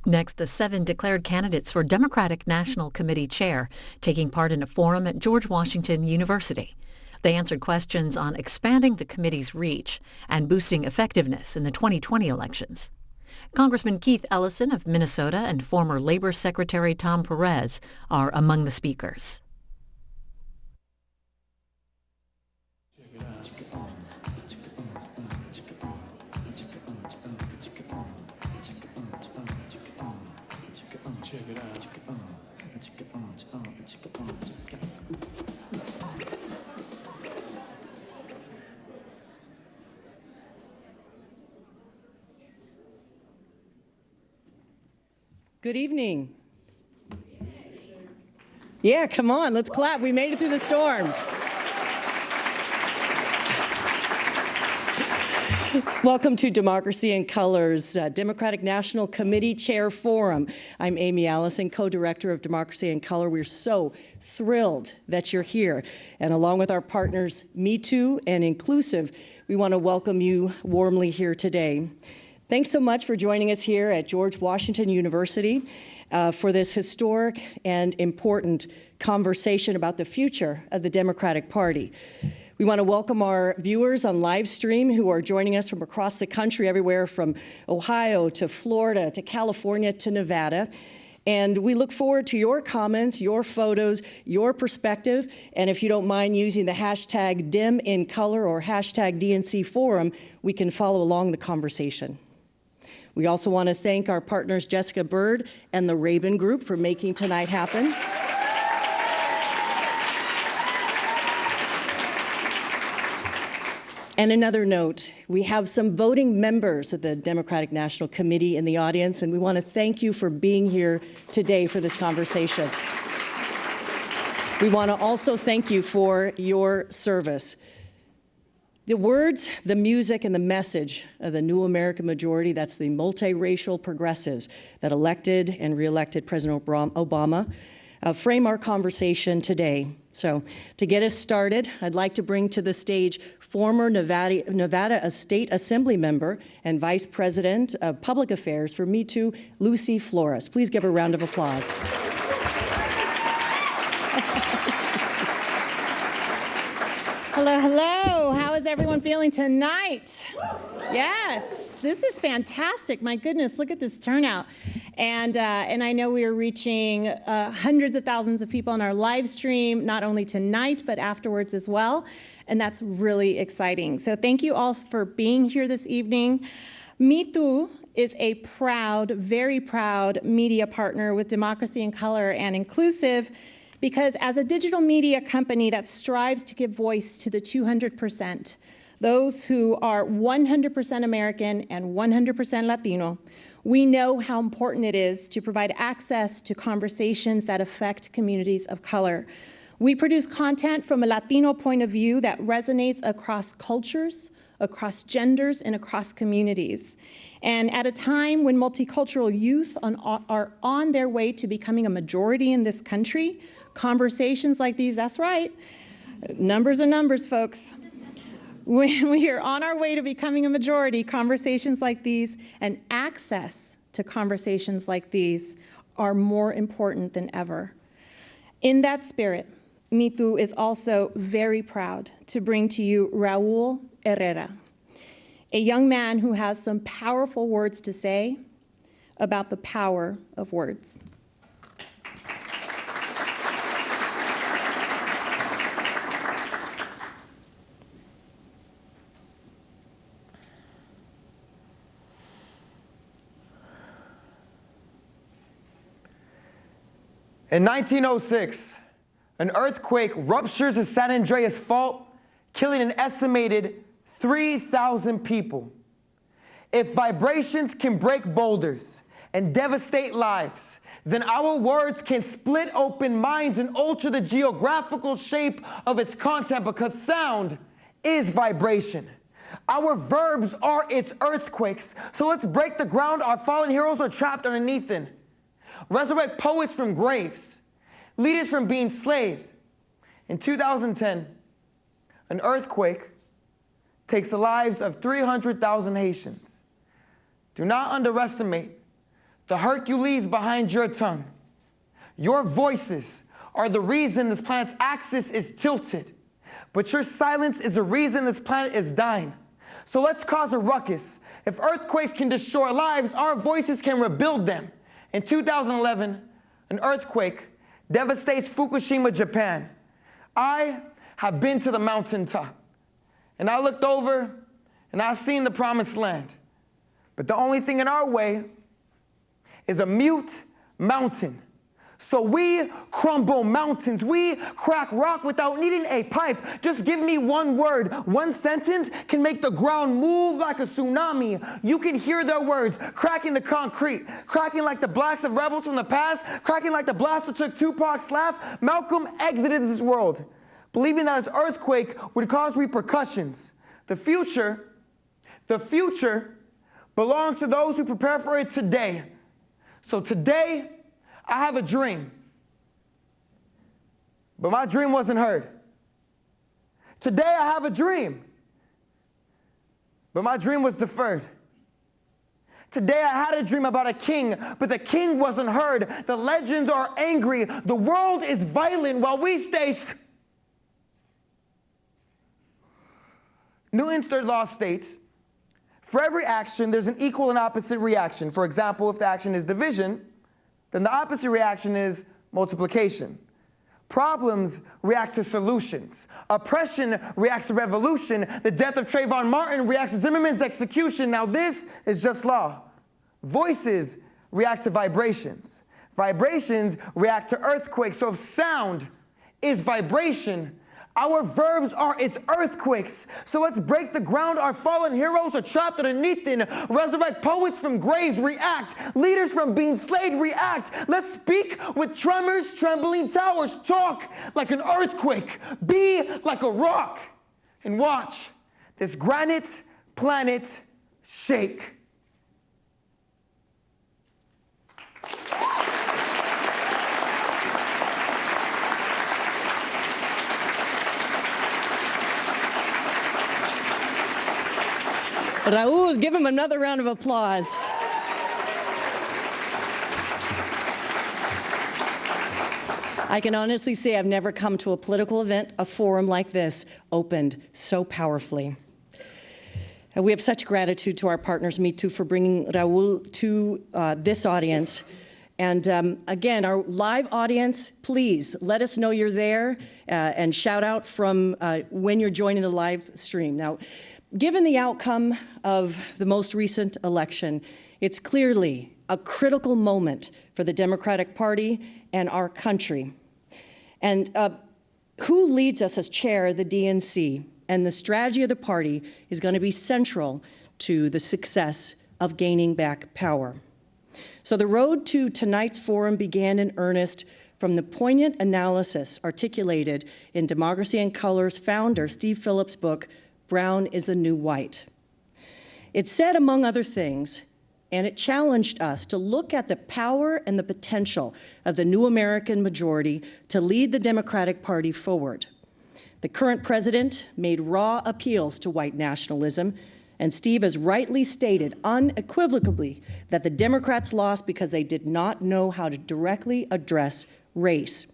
Next, the 7 declared candidates for Democratic National Committee Chair, taking part in a forum at George Washington University. They answered questions on expanding the committee's reach and boosting effectiveness in the 2020 elections. Congressman Keith Ellison of Minnesota and former Labor Secretary Tom Perez are among the speakers. Good evening. Yeah, come on, let's clap. We made it through the storm. Welcome to Democracy in Color's Democratic National Committee Chair Forum. I'm Amy Allison, co-director of Democracy in Color. We're so thrilled that you're here. And along with our partners, Me Too and Inclusive, we want to welcome you warmly here today. Thanks so much for joining us here at George Washington University for this historic and important conversation about the future of the Democratic Party. We want to welcome our viewers on live stream who are joining us from across the country, everywhere from Ohio to Florida to California to Nevada. And we look forward to your comments, your photos, your perspective. And if you don't mind using the hashtag DemInColor or hashtag DNC Forum, we can follow along the conversation. We also want to thank our partners Jessica Bird and the RAYMOND Group for making tonight happen. And another note, we have some voting members of the Democratic National Committee in the audience, and we want to thank you for being here today for this conversation. We want to also thank you for your service. The words, the music, and the message of the New American Majority, that's the multiracial progressives that elected and re-elected President Obama, frame our conversation today. So to get us started, I'd like to bring to the stage former Nevada State Assembly member and Vice President of Public Affairs for Me Too, Lucy Flores. Please give her a round of applause. Hello, hello. How is everyone feeling tonight? Yes, this is fantastic. My goodness, look at this turnout. And I know we are reaching hundreds of thousands of people on our live stream, not only tonight, but afterwards as well. And that's really exciting. So thank you all for being here this evening. Me Too is a proud, very proud media partner with Democracy in Color and Inclusive, because as a digital media company that strives to give voice to the 200%, those who are 100% American and 100% Latino, we know how important it is to provide access to conversations that affect communities of color. We produce content from a Latino point of view that resonates across cultures, across genders, and across communities. And at a time when multicultural youth are on their way to becoming a majority in this country, conversations like these, that's right, numbers are numbers, folks. When we are on our way to becoming a majority, conversations like these and access to conversations like these are more important than ever. In that spirit, Me Too is also very proud to bring to you Raul Herrera, a young man who has some powerful words to say about the power of words. In 1906, an earthquake ruptures the San Andreas Fault, killing an estimated 3,000 people. If vibrations can break boulders and devastate lives, then our words can split open minds and alter the geographical shape of its content, because sound is vibration. Our verbs are its earthquakes. So let's break the ground our fallen heroes are trapped underneath in. Resurrect poets from graves, leaders from being slaves. In 2010, an earthquake takes the lives of 300,000 Haitians. Do not underestimate the Hercules behind your tongue. Your voices are the reason this planet's axis is tilted. But your silence is the reason this planet is dying. So let's cause a ruckus. If earthquakes can destroy lives, our voices can rebuild them. In 2011, an earthquake devastates Fukushima, Japan. I have been to the mountaintop, and I looked over, and I seen the promised land. But the only thing in our way is a mute mountain. So we crumble mountains. We crack rock without needing a pipe. Just give me one word. One sentence can make the ground move like a tsunami. You can hear their words, cracking the concrete, cracking like the blacks of rebels from the past, cracking like the blast that took Tupac's laugh. Malcolm exited this world, believing that his earthquake would cause repercussions. The future belongs to those who prepare for it today. So today, I have a dream, but my dream wasn't heard. Today I have a dream, but my dream was deferred. Today I had a dream about a king, but the king wasn't heard. The legends are angry. The world is violent while we stay. Newton's third law states, for every action, there's an equal and opposite reaction. For example, if the action is division, then the opposite reaction is multiplication. Problems react to solutions. Oppression reacts to revolution. The death of Trayvon Martin reacts to Zimmerman's execution. Now this is just law. Voices react to vibrations. Vibrations react to earthquakes. So if sound is vibration, our verbs are its earthquakes. So let's break the ground. Our fallen heroes are trapped underneath it. Resurrect poets from graves, react. Leaders from being slayed, react. Let's speak with tremors, trembling towers. Talk like an earthquake. Be like a rock. And watch this granite planet shake. Raul, give him another round of applause. I can honestly say I've never come to a political event, a forum like this, opened so powerfully. We have such gratitude to our partners, Me Too, for bringing Raul to this audience. And again, our live audience, please let us know you're there and shout out from when you're joining the live stream. Now, given the outcome of the most recent election, it's clearly a critical moment for the Democratic Party and our country. And who leads us as chair of the DNC and the strategy of the party is going to be central to the success of gaining back power. So the road to tonight's forum began in earnest from the poignant analysis articulated in Democracy in Color's founder, Steve Phillips' book, Brown is the New White. It said, among other things, and it challenged us to look at the power and the potential of the new American majority to lead the Democratic Party forward. The current president made raw appeals to white nationalism, and Steve has rightly stated unequivocally that the Democrats lost because they did not know how to directly address race.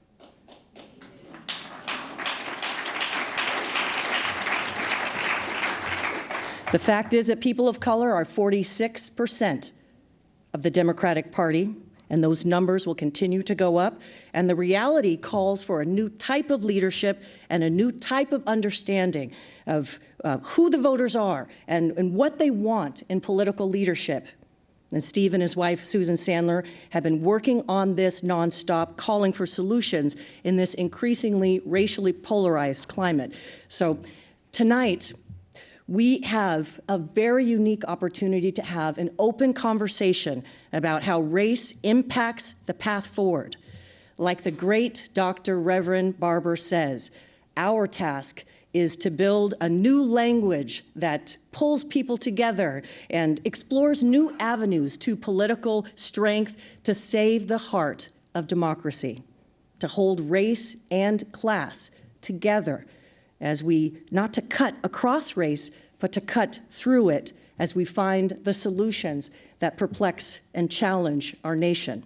The fact is that people of color are 46% of the Democratic Party, and those numbers will continue to go up. And the reality calls for a new type of leadership and a new type of understanding of who the voters are and what they want in political leadership. And Steve and his wife, Susan Sandler, have been working on this nonstop, calling for solutions in this increasingly racially polarized climate. So tonight, we have a very unique opportunity to have an open conversation about how race impacts the path forward. Like the great Dr. Reverend Barber says, our task is to build a new language that pulls people together and explores new avenues to political strength to save the heart of democracy, to hold race and class together as we, not to cut across race, but to cut through it as we find the solutions that perplex and challenge our nation.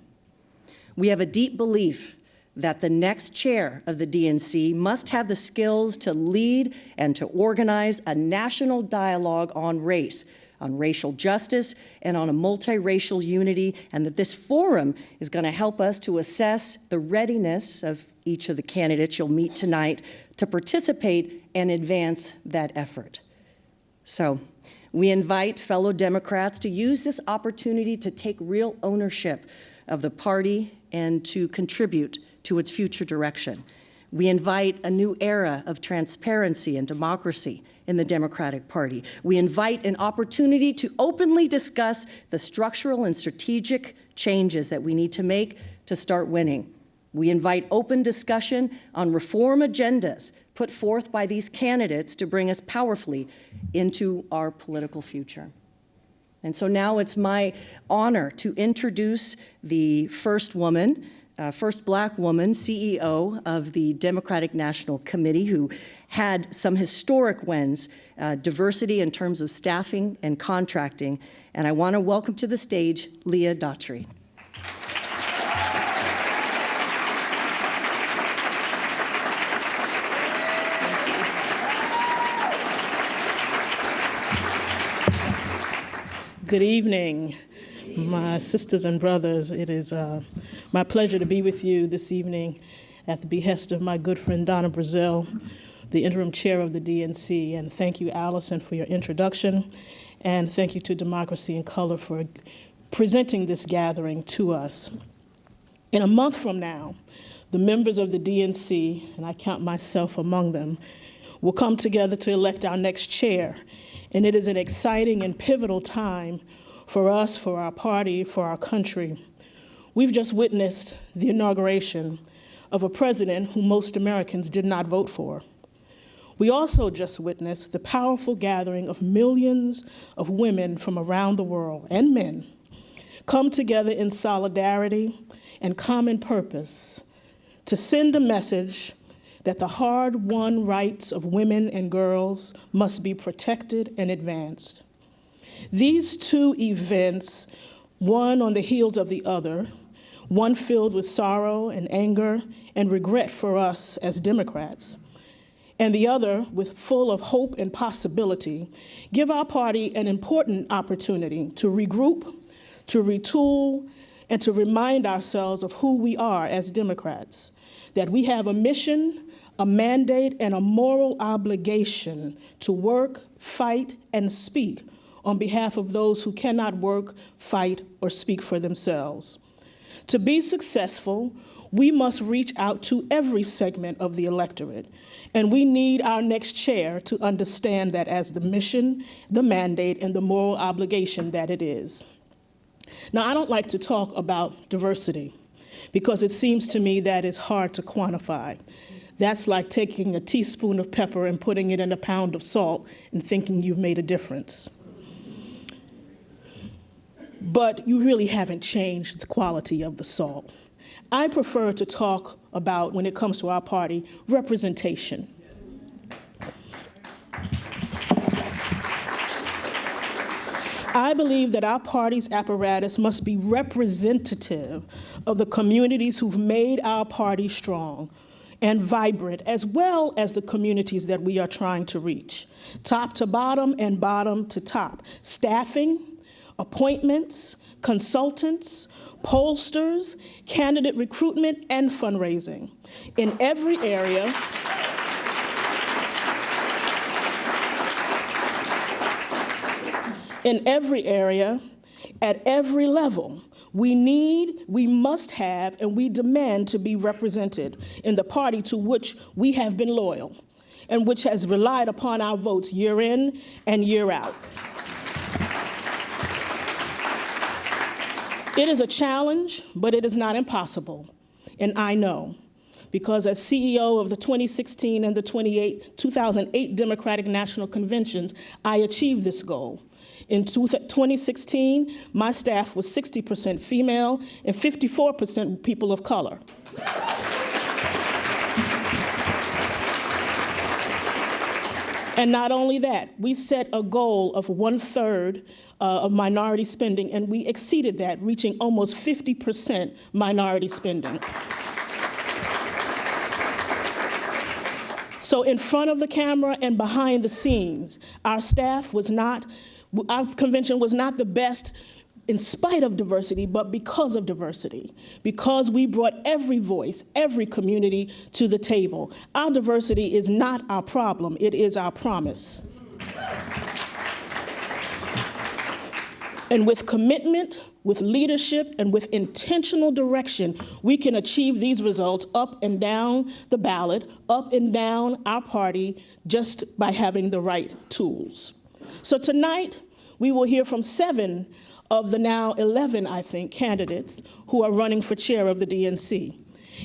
We have a deep belief that the next chair of the DNC must have the skills to lead and to organize a national dialogue on race, on racial justice, and on a multiracial unity, and that this forum is going to help us to assess the readiness of each of the candidates you'll meet tonight to participate and advance that effort. So, we invite fellow Democrats to use this opportunity to take real ownership of the party and to contribute to its future direction. We invite a new era of transparency and democracy in the Democratic Party. We invite an opportunity to openly discuss the structural and strategic changes that we need to make to start winning. We invite open discussion on reform agendas put forth by these candidates to bring us powerfully into our political future. And so now it's my honor to introduce the first Black woman CEO of the Democratic National Committee, who had some historic wins, diversity in terms of staffing and contracting. And I want to welcome to the stage LEAH DAUGHTRY. Good evening, my sisters and brothers. It is my pleasure to be with you this evening at the behest of my good friend Donna Brazil, the interim chair of the DNC. And thank you, Allison, for your introduction. And thank you to Democracy in Color for presenting this gathering to us. In a month from now, the members of the DNC, and I count myself among them, will come together to elect our next chair. And it is an exciting and pivotal time for us, for our party, for our country. We've just witnessed the inauguration of a president who most Americans did not vote for. We also just witnessed the powerful gathering of millions of women from around the world, and men, come together in solidarity and common purpose to send a message that the hard-won rights of women and girls must be protected and advanced. These two events, one on the heels of the other, one filled with sorrow and anger and regret for us as Democrats, and the other with full of hope and possibility, give our party an important opportunity to regroup, to retool, and to remind ourselves of who we are as Democrats, that we have a mission, a mandate, and a moral obligation to work, fight, and speak on behalf of those who cannot work, fight, or speak for themselves. To be successful, we must reach out to every segment of the electorate, and we need our next chair to understand that as the mission, the mandate, and the moral obligation that it is. Now, I don't like to talk about diversity because it seems to me that it's hard to quantify. That's like taking a teaspoon of pepper and putting it in a pound of salt and thinking you've made a difference. But you really haven't changed the quality of the salt. I prefer to talk about, when it comes to our party, representation. I believe that our party's apparatus must be representative of the communities who've made our party strong and vibrant, as well as the communities that we are trying to reach, top to bottom and bottom to top. Staffing, appointments, consultants, pollsters, candidate recruitment, and fundraising. In every area, at every level, we must have, and we demand to be represented in the party to which we have been loyal and which has relied upon our votes year in and year out. It is a challenge, but it is not impossible, and I know, because as CEO of the 2016 and the 2008 Democratic National Conventions, I achieved this goal. In 2016, my staff was 60% female and 54% people of color. And not only that, we set a goal of 1/3 of minority spending, and we exceeded that, reaching almost 50% minority spending. So in front of the camera and behind the scenes, our convention was not the best in spite of diversity, but because of diversity, because we brought every voice, every community to the table. Our diversity is not our problem, it is our promise. And with commitment, with leadership, and with intentional direction, we can achieve these results up and down the ballot, up and down our party, just by having the right tools. So tonight, we will hear from 7 of the now 11, I think, candidates who are running for chair of the DNC.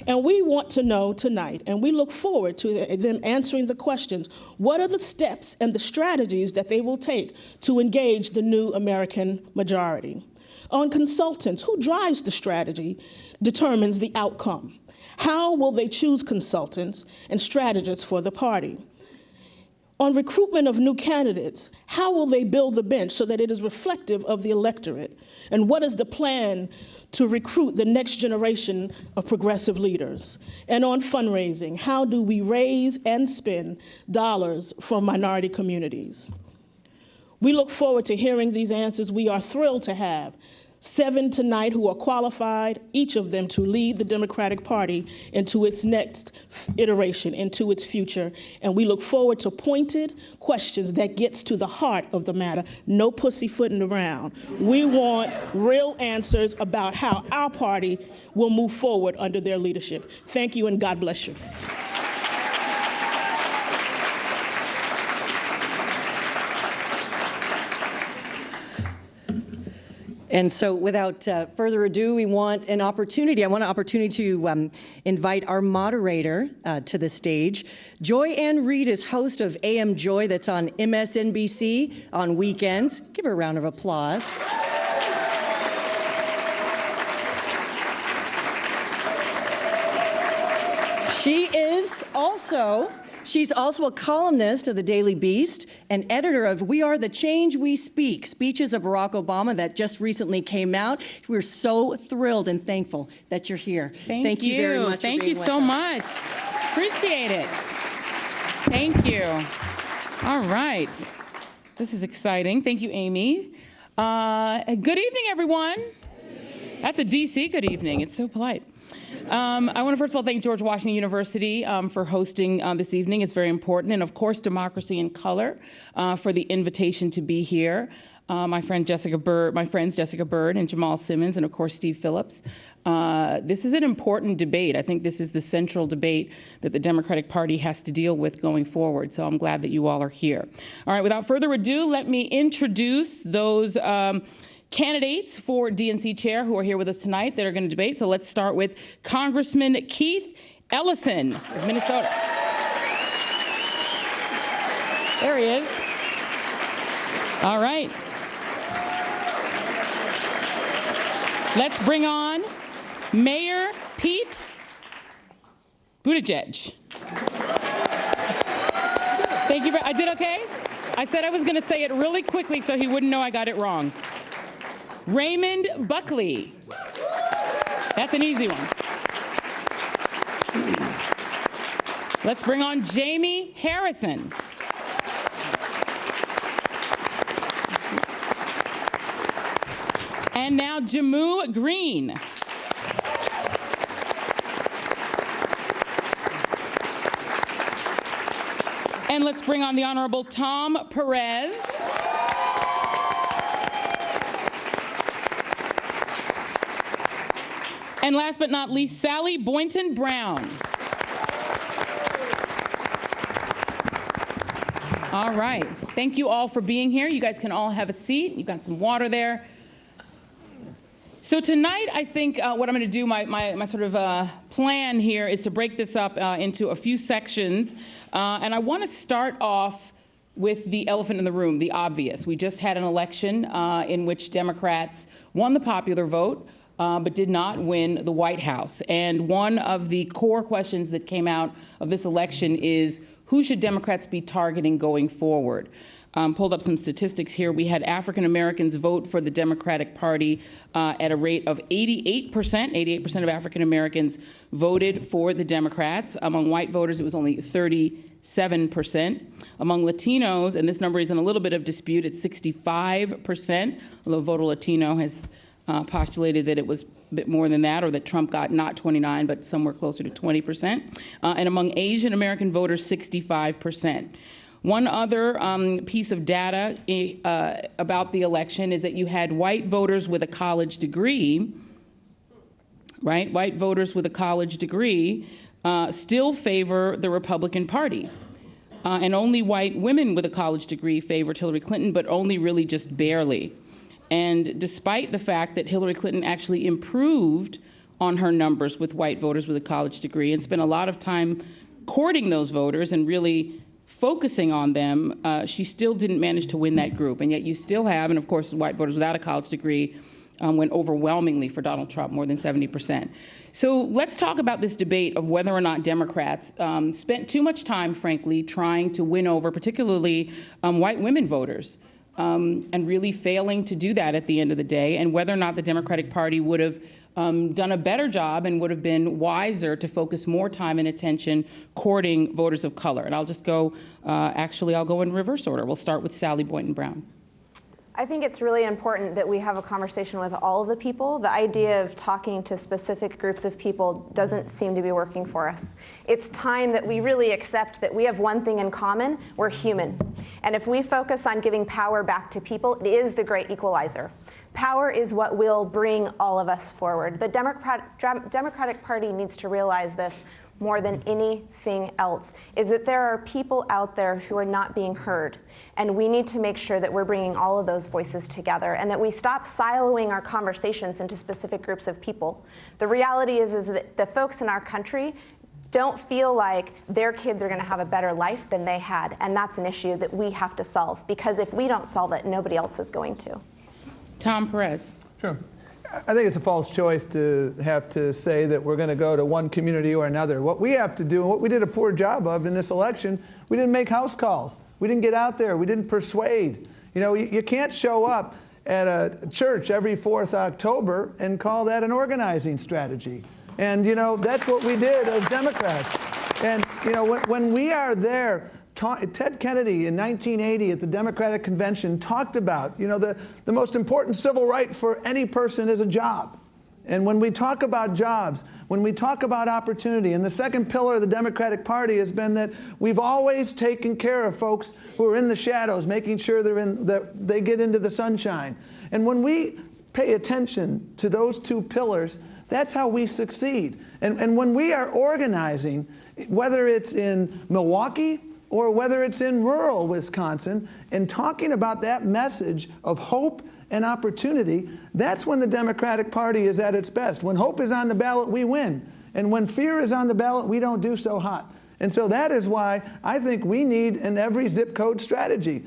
And we want to know tonight, and we look forward to them answering the questions, what are the steps and the strategies that they will take to engage the new American majority? On consultants, who drives the strategy determines the outcome. How will they choose consultants and strategists for the party? On recruitment of new candidates, how will they build the bench so that it is reflective of the electorate? And what is the plan to recruit the next generation of progressive leaders? And on fundraising, how do we raise and spend dollars from minority communities? We look forward to hearing these answers. We are thrilled to have 7 tonight who are qualified, each of them to lead the Democratic Party into its next iteration, into its future. And we look forward to pointed questions that gets to the heart of the matter. No pussyfooting around. We want real answers about how our party will move forward under their leadership. Thank you, and God bless you. And so without further ado, I want an opportunity to invite our moderator to the stage. Joy Ann Reid is host of AM Joy, that's on MSNBC on weekends. Give her a round of applause. She's also a columnist of the Daily Beast and editor of We Are the Change We Speak, speeches of Barack Obama that just recently came out. We're so thrilled and thankful that you're here. Thank you very much. Thank you so much. Appreciate it. Thank you. All right. This is exciting. Thank you, Amy. Good evening, everyone. That's a DC good evening. It's so polite. I want to first of all thank George Washington University for hosting this evening. It's very important. And of course, Democracy in Color for the invitation to be here. My friends Jessica Bird and Jamal Simmons, and of course, Steve Phillips. This is an important debate. I think this is the central debate that the Democratic Party has to deal with going forward. So I'm glad that you all are here. All right, without further ado, let me introduce those candidates for DNC chair who are here with us tonight that are going to debate. So let's start with Congressman Keith Ellison of Minnesota. There he is. All right. Let's bring on Mayor Pete Buttigieg. Thank you. I did okay? I said I was going to say it really quickly so he wouldn't know I got it wrong. Raymond Buckley. That's an easy one. Let's bring on JAIME Harrison. And now Jamu Green. And let's bring on the Honorable Tom Perez. And last but not least, Sally Boynton Brown. All right. Thank you all for being here. You guys can all have a seat. You've got some water there. So tonight, I think what I'm going to do, my sort of plan here is to break this up into a few sections. And I want to start off with the elephant in the room, the obvious. We just had an election in which Democrats won the popular vote, but did not win the White House. And one of the core questions that came out of this election is, who should Democrats be targeting going forward? Pulled up some statistics here. We had African Americans vote for the Democratic Party at a rate of 88%. 88% of African Americans voted for the Democrats. Among white voters, it was only 37%. Among Latinos, and this number is in a little bit of dispute, it's 65%, although Voto Latino has postulated that it was a bit more than that, or that Trump got not 29, but somewhere closer to 20%. And among Asian American voters, 65%. One other piece of data about the election is that you had white voters with a college degree, right? White voters with a college degree still favor the Republican Party. And only white women with a college degree favored Hillary Clinton, but only really just barely. And despite the fact that Hillary Clinton actually improved on her numbers with white voters with a college degree and spent a lot of time courting those voters and really focusing on them, she still didn't manage to win that group. And yet you still have, and of course white voters without a college degree went overwhelmingly for Donald Trump, more than 70%. So let's talk about this debate of whether or not Democrats spent too much time, frankly, trying to win over particularly white women voters, and really failing to do that at the end of the day, and whether or not the Democratic Party would have done a better job and would have been wiser to focus more time and attention courting voters of color. And I'll just go, actually, I'll go in reverse order. We'll start with Sally Boynton Brown. I think it's really important that we have a conversation with all of the people. The idea of talking to specific groups of people doesn't seem to be working for us. It's time that we really accept that we have one thing in common: we're human. And if we focus on giving power back to people, it is the great equalizer. Power is what will bring all of us forward. The Democratic Party needs to realize this more than anything else, is that there are people out there who are not being heard. And we need to make sure that we're bringing all of those voices together and that we stop siloing our conversations into specific groups of people. The reality is that the folks in our country don't feel like their kids are going to have a better life than they had. And that's an issue that we have to solve, because if we don't solve it, nobody else is going to. Tom Perez. Sure. I think it's a false choice to have to say that we're going to go to one community or another. What we have to do, and what we did a poor job of in this election, we didn't make house calls. We didn't get out there. We didn't persuade. You know, you can't show up at a church every 4th October and call that an organizing strategy. And, you know, that's what we did as Democrats. And, you know, when we are there, Ted Kennedy in 1980 at the Democratic Convention talked about, you know, the most important civil right for any person is a job. And when we talk about jobs, when we talk about opportunity, and the second pillar of the Democratic Party has been that we've always taken care of folks who are in the shadows, making sure they get into the sunshine. And when we pay attention to those two pillars, that's how we succeed. And when we are organizing, whether it's in Milwaukee or whether it's in rural Wisconsin, and talking about that message of hope and opportunity, that's when the Democratic Party is at its best. When hope is on the ballot, we win. And when fear is on the ballot, we don't do so hot. And so that is why I think we need an every zip code strategy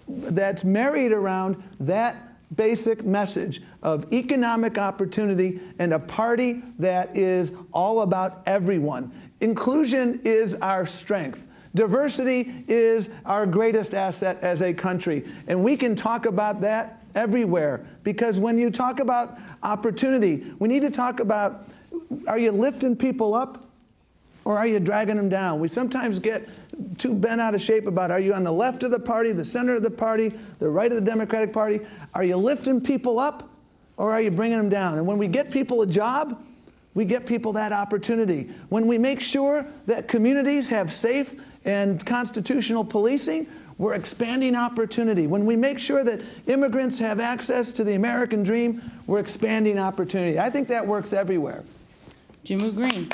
that's married around that basic message of economic opportunity and a party that is all about everyone. Inclusion is our strength. Diversity is our greatest asset as a country, and we can talk about that everywhere, because when you talk about opportunity, we need to talk about, are you lifting people up or are you dragging them down? We sometimes get too bent out of shape about, are you on the left of the party, the center of the party, the right of the Democratic Party? Are you lifting people up or are you bringing them down? And when we get people a job, we get people that opportunity. When we make sure that communities have safe and constitutional policing, we're expanding opportunity. When we make sure that immigrants have access to the American dream, we're expanding opportunity. I think that works everywhere. Jimu Green.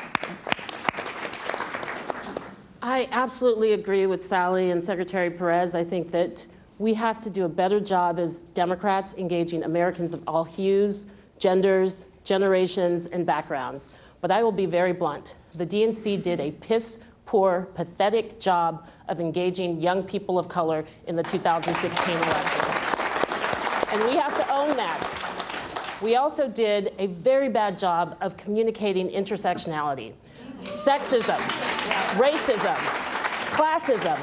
I absolutely agree with Sally and Secretary Perez. I think that we have to do a better job as Democrats engaging Americans of all hues, genders, generations, and backgrounds. But I will be very blunt. The DNC did a piss-poor, pathetic job of engaging young people of color in the 2016 election. And we have to own that. We also did a very bad job of communicating intersectionality. Sexism, racism, classism,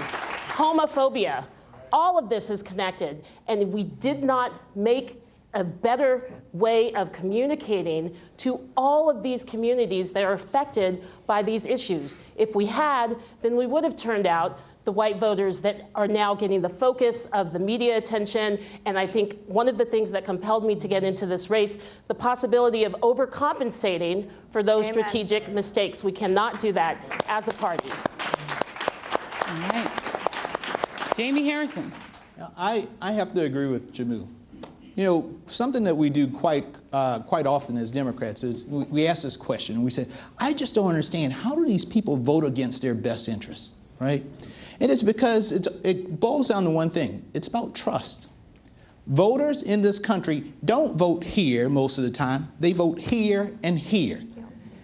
homophobia, all of this is connected. And we did not make a better way of communicating to all of these communities that are affected by these issues. If we had, then we would have turned out the white voters that are now getting the focus of the media attention. And I think one of the things that compelled me to get into this race, the possibility of overcompensating for those strategic mistakes. We cannot do that as a party. All right. Jamie Harrison. I have to agree with Jamil. You know, something that we do quite often as Democrats is we ask this question, and we say, I just don't understand, how do these people vote against their best interests, right? And it's because it boils down to one thing. It's about trust. Voters in this country don't vote here most of the time. They vote here and here.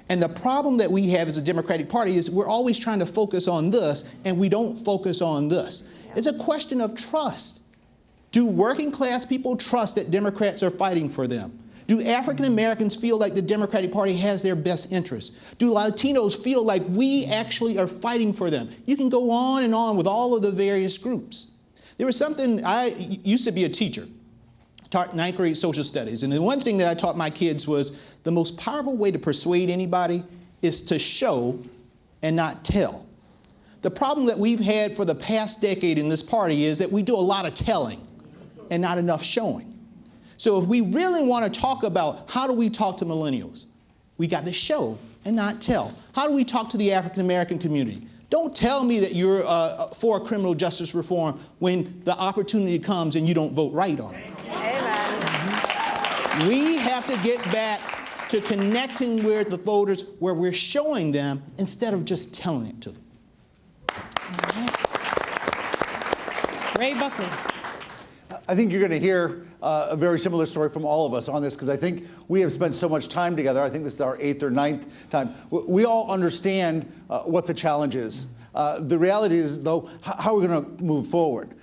And the problem that we have as a Democratic Party is we're always trying to focus on this, and we don't focus on this. It's a question of trust. Do working class people trust that Democrats are fighting for them? Do African Americans feel like the Democratic Party has their best interests? Do Latinos feel like we actually are fighting for them? You can go on and on with all of the various groups. There was something, I used to be a teacher, taught 9th grade social studies, and the one thing that I taught my kids was the most powerful way to persuade anybody is to show and not tell. The problem that we've had for the past decade in this party is that we do a lot of telling and not enough showing. So if we really want to talk about how do we talk to millennials, we got to show and not tell. How do we talk to the African American community? Don't tell me that you're for criminal justice reform when the opportunity comes and you don't vote right on it. Amen. We have to get back to connecting with the voters where we're showing them instead of just telling it to them. Ray Buckley. I think you're going to hear a very similar story from all of us on this, because I think we have spent so much time together. I think this is our 8th or 9th time. We all understand what the challenge is. The reality is, though, how are we going to move forward?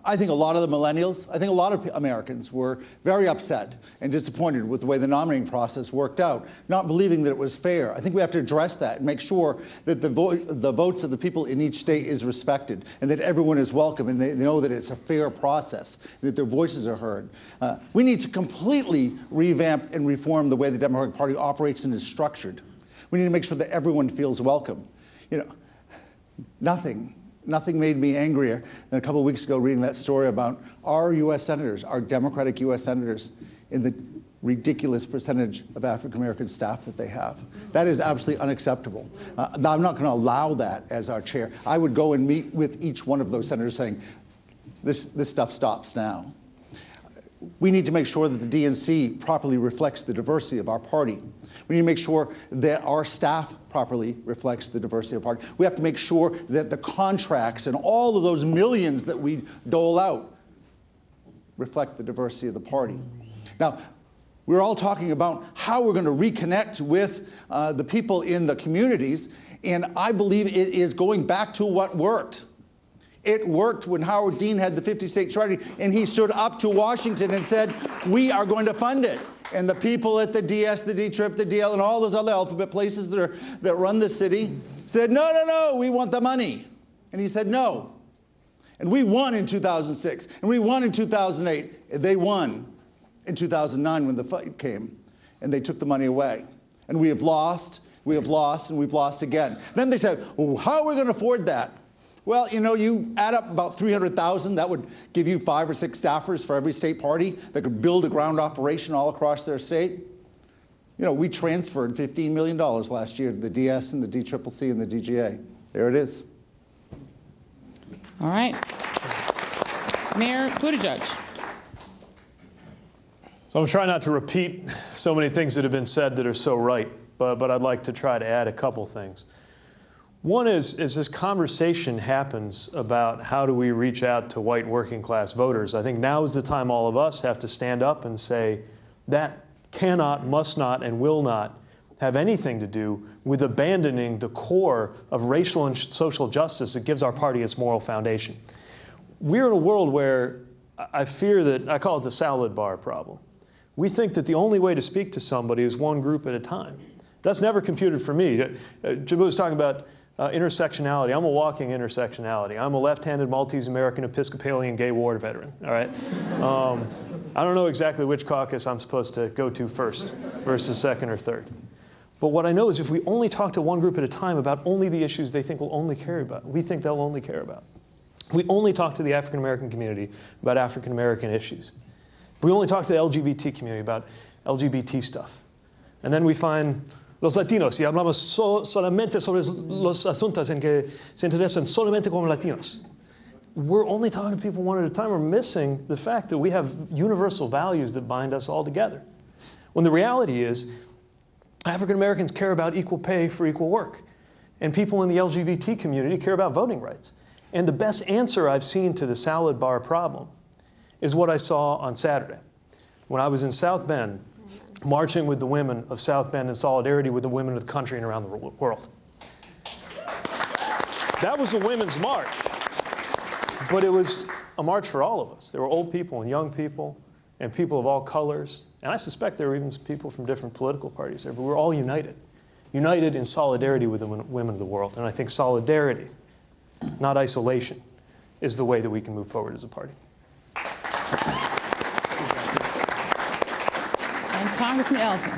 I think a lot of the millennials, I think a lot of Americans were very upset and disappointed with the way the nominating process worked out, not believing that it was fair. I think we have to address that and make sure that the votes of the people in each state is respected and that everyone is welcome and they know that it's a fair process, that their voices are heard. We need to completely revamp and reform the way the Democratic Party operates and is structured. We need to make sure that everyone feels welcome. You know, nothing made me angrier than a couple of weeks ago reading that story about our U.S. senators, our Democratic U.S. senators, in the ridiculous percentage of African-American staff that they have. That is absolutely unacceptable. I'm not going to allow that as our chair. I would go and meet with each one of those senators saying, this stuff stops now. We need to make sure that the DNC properly reflects the diversity of our party. We need to make sure that our staff properly reflects the diversity of the party. We have to make sure that the contracts and all of those millions that we dole out reflect the diversity of the party. Now, we're all talking about how we're going to reconnect with the people in the communities, and I believe it is going back to what worked. It worked when Howard Dean had the 50-state charter, and he stood up to Washington and said, we are going to fund it. And the people at the DS, the D-Trip, the DL, and all those other alphabet places that run the city said, no, no, no, we want the money. And he said, no. And we won in 2006, and we won in 2008. And they won in 2009 when the fight came, and they took the money away. And we have lost, and we've lost again. Then they said, well, how are we going to afford that? Well, you know, you add up about 300,000, that would give you 5 or 6 staffers for every state party that could build a ground operation all across their state. You know, we transferred $15 million last year to the DS and the DCCC and the DGA. There it is. All right. Mayor Buttigieg. So I'm trying not to repeat so many things that have been said that are so right, but I'd like to try to add a couple things. One is this conversation happens about how do we reach out to white working class voters. I think now is the time all of us have to stand up and say that cannot, must not, and will not have anything to do with abandoning the core of racial and social justice that gives our party its moral foundation. We're in a world where I fear that, I call it the salad bar problem. We think that the only way to speak to somebody is one group at a time. That's never computed for me. Jabu was talking about Intersectionality. I'm a walking intersectionality. I'm a left-handed Maltese American Episcopalian gay war veteran, all right? I don't know exactly which caucus I'm supposed to go to first versus second or third. But what I know is if we only talk to one group at a time about only the issues they think we'll only care about, we think they'll only care about. If we only talk to the African American community about African American issues. If we only talk to the LGBT community about LGBT stuff. And then we find los latinos y hablamos solamente sobre los asuntos en que se interesan solamente como latinos. We're only talking to people one at a time. We're missing the fact that we have universal values that bind us all together. When the reality is, African Americans care about equal pay for equal work. And people in the LGBT community care about voting rights. And the best answer I've seen to the salad bar problem is what I saw on Saturday. When I was in South Bend, marching with the women of South Bend in solidarity with the women of the country and around the world. That was a women's march. But it was a march for all of us. There were old people and young people and people of all colors. And I suspect there were even some people from different political parties there, but we were all united. United in solidarity with the women of the world. And I think solidarity, not isolation, is the way that we can move forward as a party. And Congressman Ellison.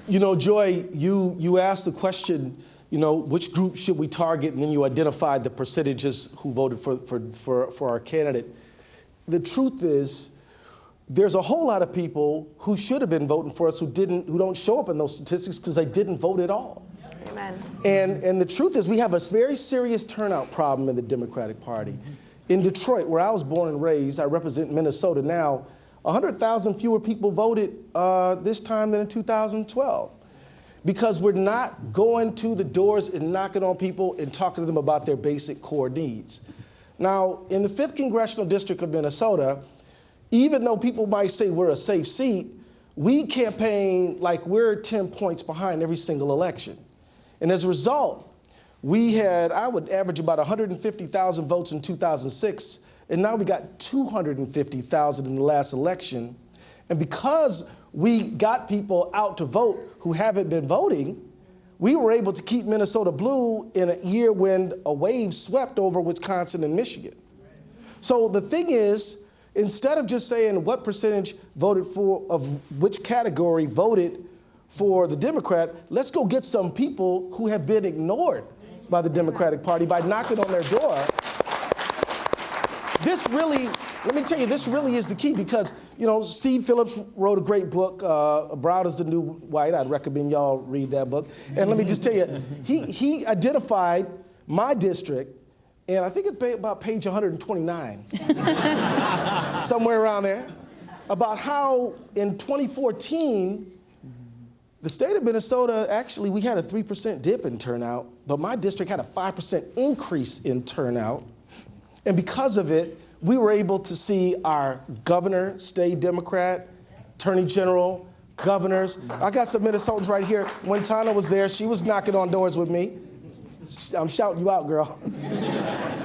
You know, Joy, you asked the question, you know, which group should we target, and then you identified the percentages who voted for our candidate. The truth is, there's a whole lot of people who should have been voting for us who don't show up in those statistics because they didn't vote at all. Amen. And the truth is, we have a very serious turnout problem in the Democratic Party. In Detroit, where I was born and raised, I represent Minnesota now, 100,000 fewer people voted this time than in 2012. Because we're not going to the doors and knocking on people and talking to them about their basic core needs. Now, in the 5th Congressional District of Minnesota, even though people might say we're a safe seat, we campaign like we're 10 points behind every single election. And as a result, we had, I would average about 150,000 votes in 2006, and now we got 250,000 in the last election. And because we got people out to vote who haven't been voting, we were able to keep Minnesota blue in a year when a wave swept over Wisconsin and Michigan. So the thing is, instead of just saying what percentage voted for, of which category voted for the Democrat, let's go get some people who have been ignored by the Democratic Party by knocking on their door. This really, let me tell you, this really is the key because, you know, Steve Phillips wrote a great book, Brown is the New White. I'd recommend y'all read that book. And let me just tell you, he identified my district, and I think it's about page 129, somewhere around there, about how in 2014, the state of Minnesota, actually, we had a 3% dip in turnout, but my district had a 5% increase in turnout. And because of it, we were able to see our governor stay Democrat, attorney general, governors. I got some Minnesotans right here. When Tana was there, she was knocking on doors with me. I'm shouting you out, girl.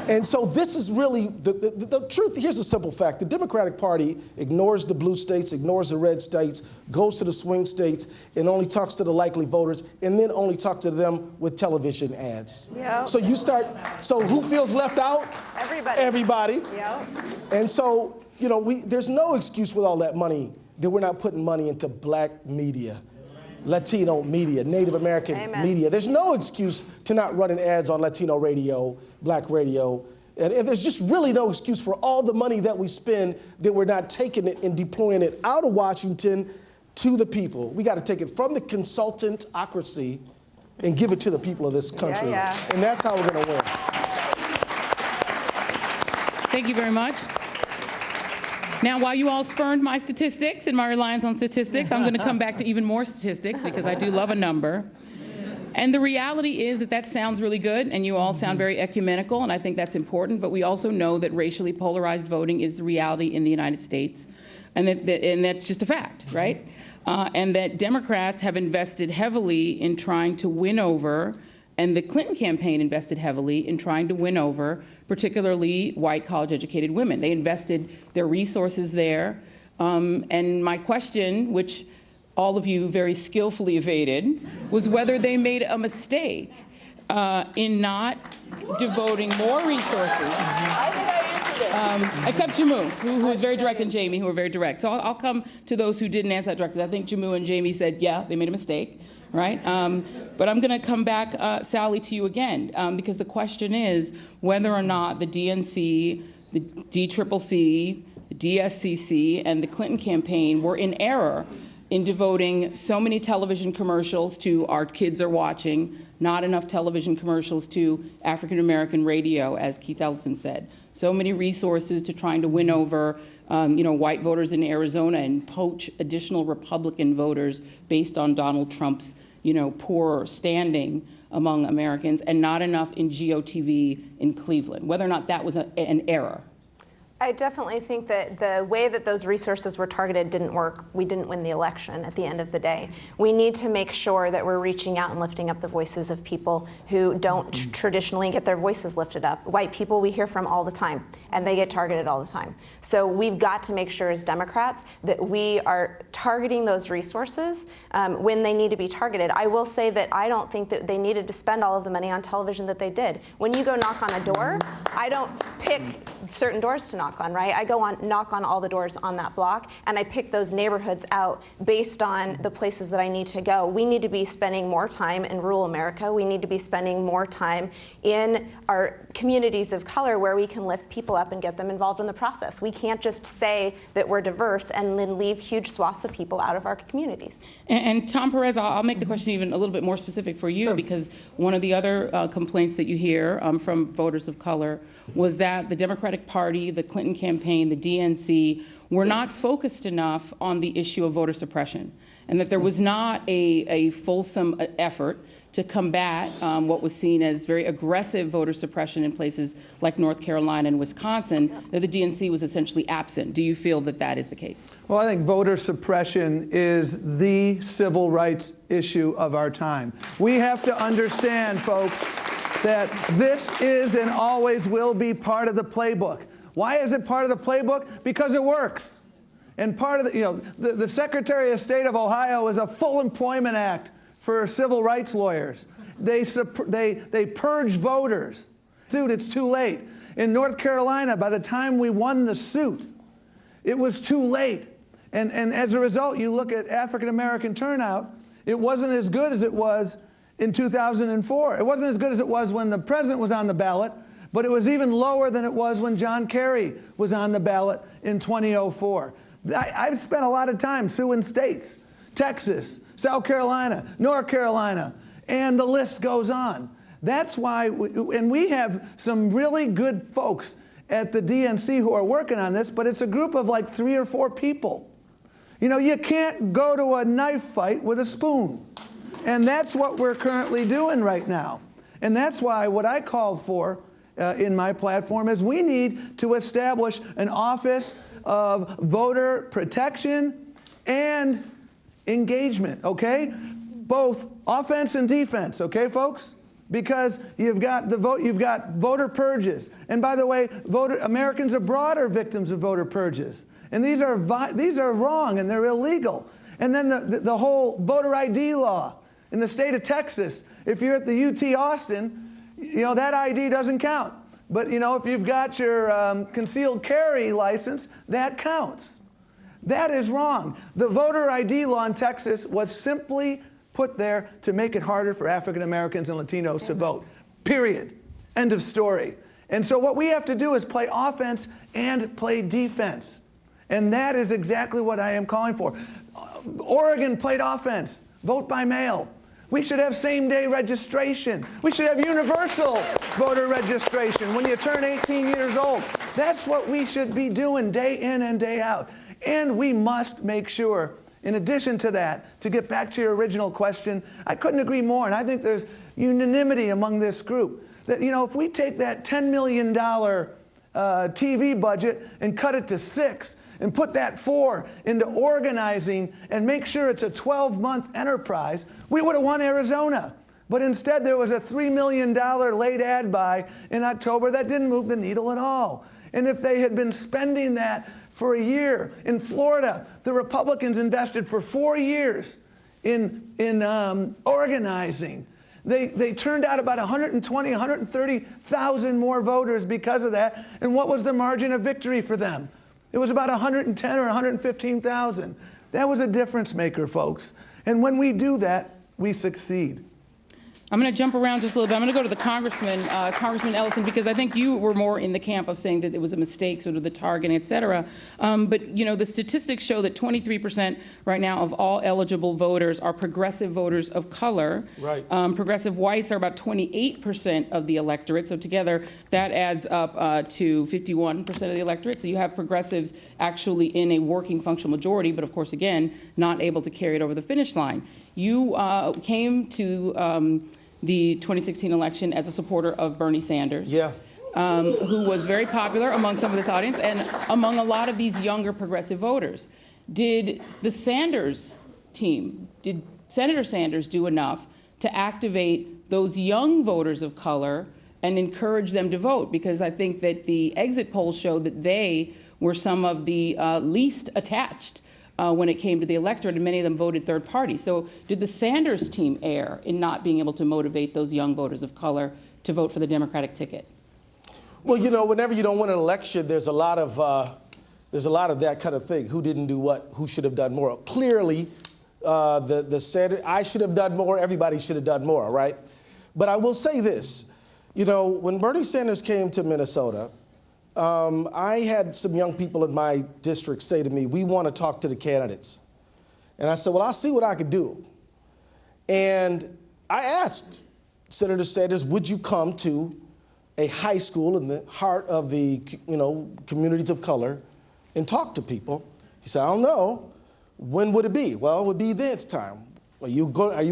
And so this is really, the truth, here's a simple fact. The Democratic Party ignores the blue states, ignores the red states, goes to the swing states, and only talks to the likely voters, and then only talks to them with television ads. Yep. So you start, so who feels left out? Everybody. Everybody. Yep. And so, you know, there's no excuse with all that money that we're not putting money into black media, Latino media, Native American Amen. media. There's no excuse to not running ads on Latino radio, black radio. And there's just really no excuse for all the money that we spend that we're not taking it and deploying it out of Washington to the people. We got to take it from the consultantocracy and give it to the people of this country. Yeah. And that's how we're going to win. Thank you very much. Now, while you all spurned my statistics and my reliance on statistics, I'm going to come back to even more statistics because I do love a number. And the reality is that sounds really good, and you all sound very ecumenical, and I think that's important, but we also know that racially polarized voting is the reality in the United States, and that's just a fact, right? And that Democrats have invested heavily in trying to win over, and the Clinton campaign invested heavily in trying to win over particularly white college-educated women. They invested their resources there. And my question, which all of you very skillfully evaded, was whether they made a mistake in not devoting more resources. I think I answered it. Except Jamu, who was very direct, and Jamie, who were very direct. So I'll come to those who didn't answer that directly. I think Jamu and Jamie said, yeah, they made a mistake, right? But I'm going to come back, Sally, to you again, because the question is whether or not the DNC, the DCCC, the DSCC, and the Clinton campaign were in error in devoting so many television commercials to Our Kids Are Watching, not enough television commercials to African American radio, as Keith Ellison said. So many resources to trying to win over white voters in Arizona and poach additional Republican voters based on Donald Trump's poor standing among Americans, and not enough in GOTV in Cleveland, whether or not that was an error. I definitely think that the way that those resources were targeted didn't work. We didn't win the election at the end of the day. We need to make sure that we're reaching out and lifting up the voices of people who don't traditionally get their voices lifted up. White people we hear from all the time, and they get targeted all the time. So we've got to make sure as Democrats that we are targeting those resources when they need to be targeted. I will say that I don't think that they needed to spend all of the money on television that they did. When you go knock on a door, I don't pick certain doors to knock on, right? I go knock on all the doors on that block, and I pick those neighborhoods out based on the places that I need to go. We need to be spending more time in rural America. We need to be spending more time in our communities of color where we can lift people up and get them involved in the process. We can't just say that we're diverse and then leave huge swaths of people out of our communities. And Tom Perez, I'll make the question even a little bit more specific for you, because one of the other complaints that you hear from voters of color was that the Democratic Party, the Clinton campaign, the DNC, were not focused enough on the issue of voter suppression, and that there was not a fulsome effort to combat what was seen as very aggressive voter suppression in places like North Carolina and Wisconsin, that the DNC was essentially absent. Do you feel that that is the case? Well, I think voter suppression is the civil rights issue of our time. We have to understand, folks, that this is and always will be part of the playbook. Why is it part of the playbook? Because it works. And part of the Secretary of State of Ohio is a full employment act for civil rights lawyers. They purge voters. Suit, it's too late. In North Carolina, by the time we won the suit, it was too late. And as a result, you look at African American turnout, it wasn't as good as it was in 2004. It wasn't as good as it was when the president was on the ballot, but it was even lower than it was when John Kerry was on the ballot in 2004. I've spent a lot of time suing states, Texas, South Carolina, North Carolina, and the list goes on. That's why, and we have some really good folks at the DNC who are working on this, but it's a group of like 3 or 4 people. You can't go to a knife fight with a spoon. And that's what we're currently doing right now. And that's why what I called for in my platform is we need to establish an office of voter protection and engagement, okay? Both offense and defense, okay, folks? Because you've got voter purges. And by the way, Americans abroad are victims of voter purges. And these are wrong and they're illegal. And then the whole voter ID law in the state of Texas, if you're at the UT Austin, that ID doesn't count. But if you've got your concealed carry license, that counts. That is wrong. The voter ID law in Texas was simply put there to make it harder for African Americans and Latinos to vote. Period. End of story. And so what we have to do is play offense and play defense. And that is exactly what I am calling for. Oregon played offense. Vote by mail. We should have same-day registration. We should have universal voter registration when you turn 18 years old. That's what we should be doing day in and day out. And we must make sure, in addition to that, to get back to your original question, I couldn't agree more, and I think there's unanimity among this group, that if we take that $10 million TV budget and cut it to 6, and put that 4 into organizing and make sure it's a 12-month enterprise, we would have won Arizona. But instead, there was a $3 million late ad buy in October that didn't move the needle at all. And if they had been spending that for a year, in Florida, the Republicans invested for 4 years in organizing. They turned out about 120, 130,000 more voters because of that. And what was the margin of victory for them? It was about 110 or 115,000. That was a difference maker, folks. And when we do that, we succeed. I'm going to jump around just a little bit. I'm going to go to the Congressman, Congressman Ellison, because I think you were more in the camp of saying that it was a mistake, sort of the targeting, et cetera. But, you know, the statistics show that 23% right now of all eligible voters are progressive voters of color. Right. Progressive whites are about 28% of the electorate. So together, that adds up to 51% of the electorate. So you have progressives actually in a working functional majority, but of course, again, not able to carry it over the finish line. You came to the 2016 election as a supporter of Bernie Sanders, who was very popular among some of this audience and among a lot of these younger progressive voters. Did the Sanders team, did Senator Sanders do enough to activate those young voters of color and encourage them to vote? Because I think that the exit polls showed that they were some of the least attached when it came to the electorate, and many of them voted third party. So did the Sanders team err in not being able to motivate those young voters of color to vote for the Democratic ticket? Well, you know, whenever you don't win an election, there's a lot of that kind of thing. Who didn't do what? Who should have done more? Clearly, the Sanders, I should have done more. Everybody should have done more, right? But I will say this. You know, when Bernie Sanders came to Minnesota, I had some young people in my district say to me, we want to talk to the candidates. And I said, well, I'll see what I could do. And I asked Senator Sanders, would you come to a high school in the heart of the, you know, communities of color and talk to people? He said, I don't know. When would it be? Well, it would be this time. Are you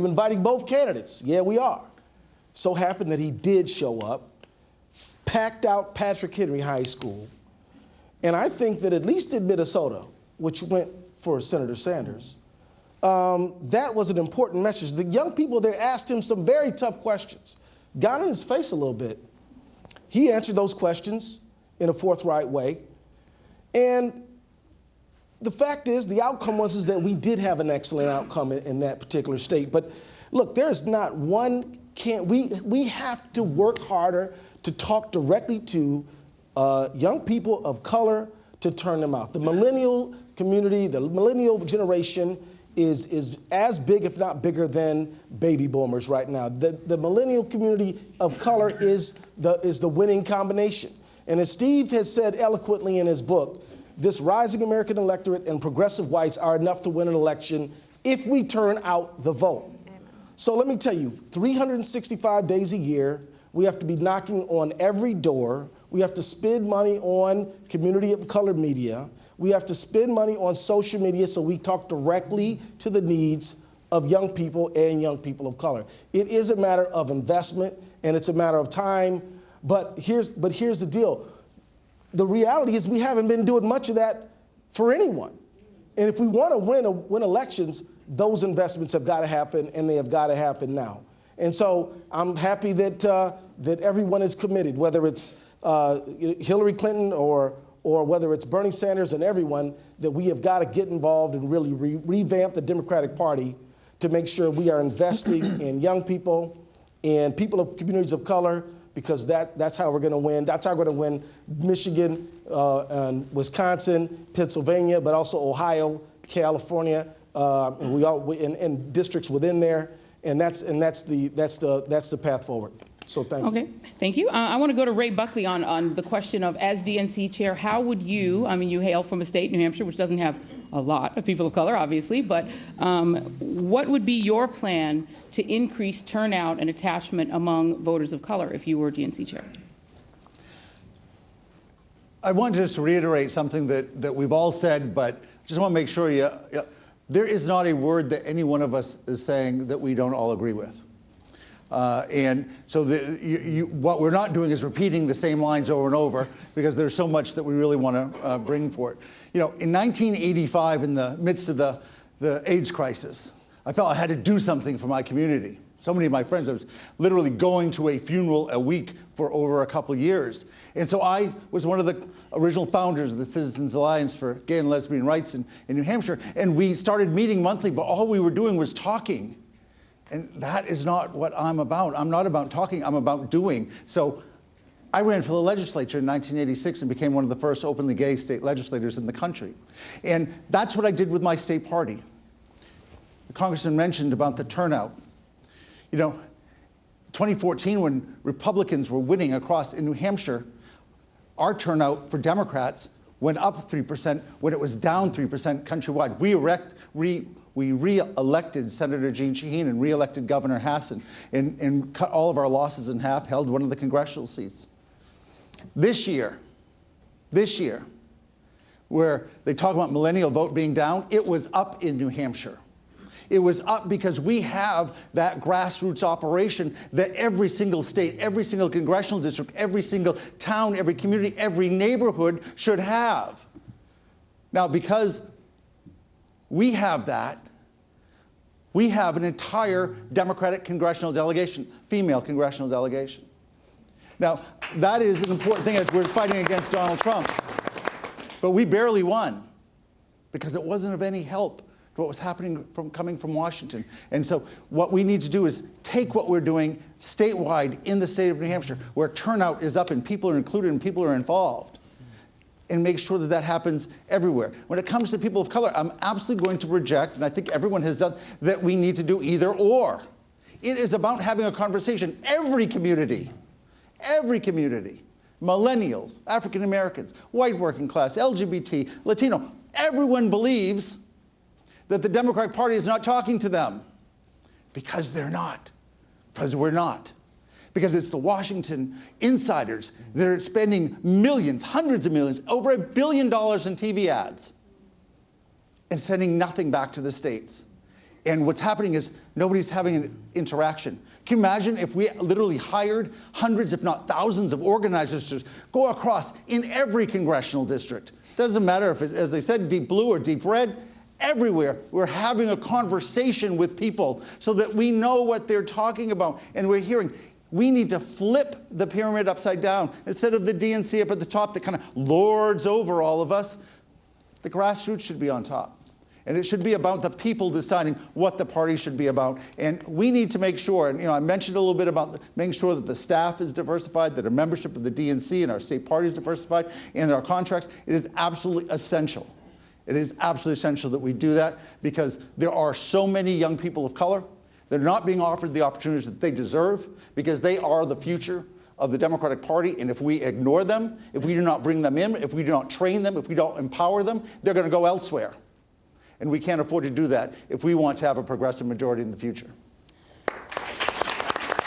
inviting both candidates? Yeah, we are. So happened that he did show up, packed out Patrick Henry High School. And I think that at least in Minnesota, which went for Senator Sanders, that was an important message. The young people there asked him some very tough questions, got in his face a little bit. He answered those questions in a forthright way. And the fact is, the outcome was that we did have an excellent outcome in that particular state. But look, there's not one, we have to work harder to talk directly to young people of color to turn them out. The millennial community, the millennial generation is as big, if not bigger, than baby boomers right now. The millennial community of color is the winning combination. And as Steve has said eloquently in his book, this rising American electorate and progressive whites are enough to win an election if we turn out the vote. So let me tell you, 365 days a year, we have to be knocking on every door. We have to spend money on community of color media. We have to spend money on social media so we talk directly to the needs of young people and young people of color. It is a matter of investment and it's a matter of time, but here's the deal. The reality is we haven't been doing much of that for anyone. And if we want to win elections, those investments have got to happen, and they have got to happen now. And so I'm happy that that everyone is committed, whether it's Hillary Clinton or whether it's Bernie Sanders and everyone, that we have got to get involved and really revamp the Democratic Party to make sure we are investing in young people and people of communities of color, because that's how we're going to win. That's how we're going to win Michigan, and Wisconsin, Pennsylvania, but also Ohio, California, and districts within there. And that's the path forward. So thank you. Okay, thank you. I want to go to Ray Buckley on the question of, as DNC chair, how would you, I mean, you hail from a state, New Hampshire, which doesn't have a lot of people of color, obviously, but what would be your plan to increase turnout and attachment among voters of color if you were DNC chair? I want to just reiterate something that we've all said, but just want to make sure there is not a word that any one of us is saying that we don't all agree with. And so what we're not doing is repeating the same lines over and over, because there's so much that we really want to bring forward. You know, in 1985, in the midst of the AIDS crisis, I felt I had to do something for my community. So many of my friends, I was literally going to a funeral a week for over a couple of years. And so I was one of the original founders of the Citizens Alliance for Gay and Lesbian Rights in New Hampshire. And we started meeting monthly, but all we were doing was talking. And that is not what I'm about. I'm not about talking, I'm about doing. So I ran for the legislature in 1986 and became one of the first openly gay state legislators in the country. And that's what I did with my state party. The congressman mentioned about the turnout. You know, 2014, when Republicans were winning across in New Hampshire, our turnout for Democrats went up 3% when it was down 3% countrywide. We re-elected Senator Jeanne Shaheen and re-elected Governor Hassan and cut all of our losses in half, held one of the congressional seats. This year, where they talk about millennial vote being down, it was up in New Hampshire. It was up because we have that grassroots operation that every single state, every single congressional district, every single town, every community, every neighborhood should have. Now, because we have that, we have an entire Democratic congressional delegation, female congressional delegation. Now, that is an important thing as we're fighting against Donald Trump. But we barely won because it wasn't of any help to what was happening coming from Washington. And so what we need to do is take what we're doing statewide in the state of New Hampshire, where turnout is up and people are included and people are involved, and make sure that that happens everywhere. When it comes to people of color, I'm absolutely going to reject, and I think everyone has done, that we need to do either or. It is about having a conversation. Every community, millennials, African Americans, white working class, LGBT, Latino, everyone believes that the Democratic Party is not talking to them because they're not, because we're not. Because it's the Washington insiders that are spending millions, hundreds of millions, over $1 billion in TV ads and sending nothing back to the states. And what's happening is nobody's having an interaction. Can you imagine if we literally hired hundreds, if not thousands, of organizers to go across in every congressional district? Doesn't matter if, as they said, deep blue or deep red. Everywhere, we're having a conversation with people so that we know what they're talking about and we're hearing. We need to flip the pyramid upside down. Instead of the DNC up at the top that kind of lords over all of us, the grassroots should be on top. And it should be about the people deciding what the party should be about. And we need to make sure, and I mentioned a little bit about making sure that the staff is diversified, that our membership of the DNC and our state party is diversified, and our contracts. It is absolutely essential. It is absolutely essential that we do that because there are so many young people of color that are not being offered the opportunities that they deserve because they are the future of the Democratic Party. And if we ignore them, if we do not bring them in, if we do not train them, if we don't empower them, they're going to go elsewhere. And we can't afford to do that if we want to have a progressive majority in the future.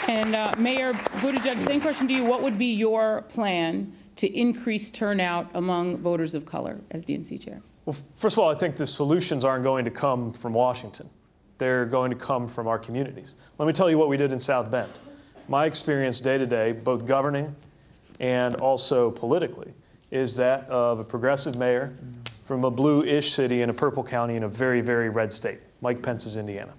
And Mayor Buttigieg, same question to you. What would be your plan to increase turnout among voters of color as DNC chair? Well, first of all, I think the solutions aren't going to come from Washington. They're going to come from our communities. Let me tell you what we did in South Bend. My experience day to day, both governing and also politically, is that of a progressive mayor from a blue-ish city in a purple county in a very, very red state, Mike Pence's Indiana.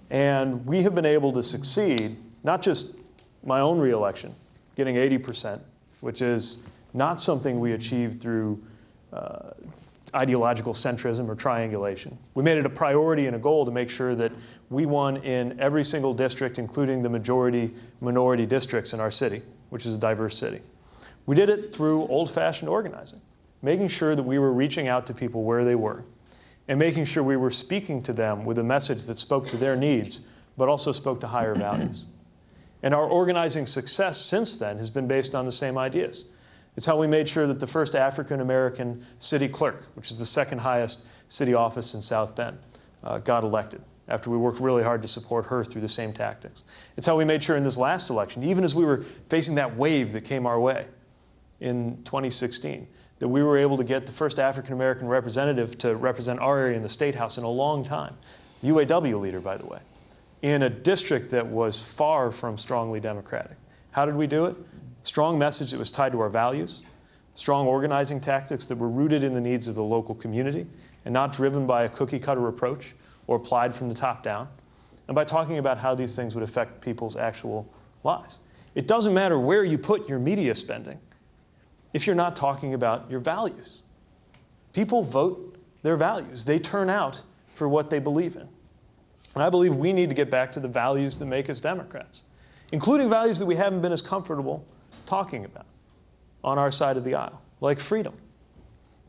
And we have been able to succeed, not just my own reelection, getting 80%, which is not something we achieved through ideological centrism or triangulation. We made it a priority and a goal to make sure that we won in every single district, including the majority-minority districts in our city, which is a diverse city. We did it through old-fashioned organizing, making sure that we were reaching out to people where they were and making sure we were speaking to them with a message that spoke to their needs, but also spoke to higher values. And our organizing success since then has been based on the same ideas. It's how we made sure that the first African-American city clerk, which is the second highest city office in South Bend, got elected after we worked really hard to support her through the same tactics. It's how we made sure in this last election, even as we were facing that wave that came our way in 2016, that we were able to get the first African-American representative to represent our area in the State House in a long time, UAW leader, by the way, in a district that was far from strongly Democratic. How did we do it? Strong message that was tied to our values, strong organizing tactics that were rooted in the needs of the local community and not driven by a cookie-cutter approach or applied from the top down, and by talking about how these things would affect people's actual lives. It doesn't matter where you put your media spending if you're not talking about your values. People vote their values. They turn out for what they believe in. And I believe we need to get back to the values that make us Democrats, including values that we haven't been as comfortable talking about on our side of the aisle, like freedom.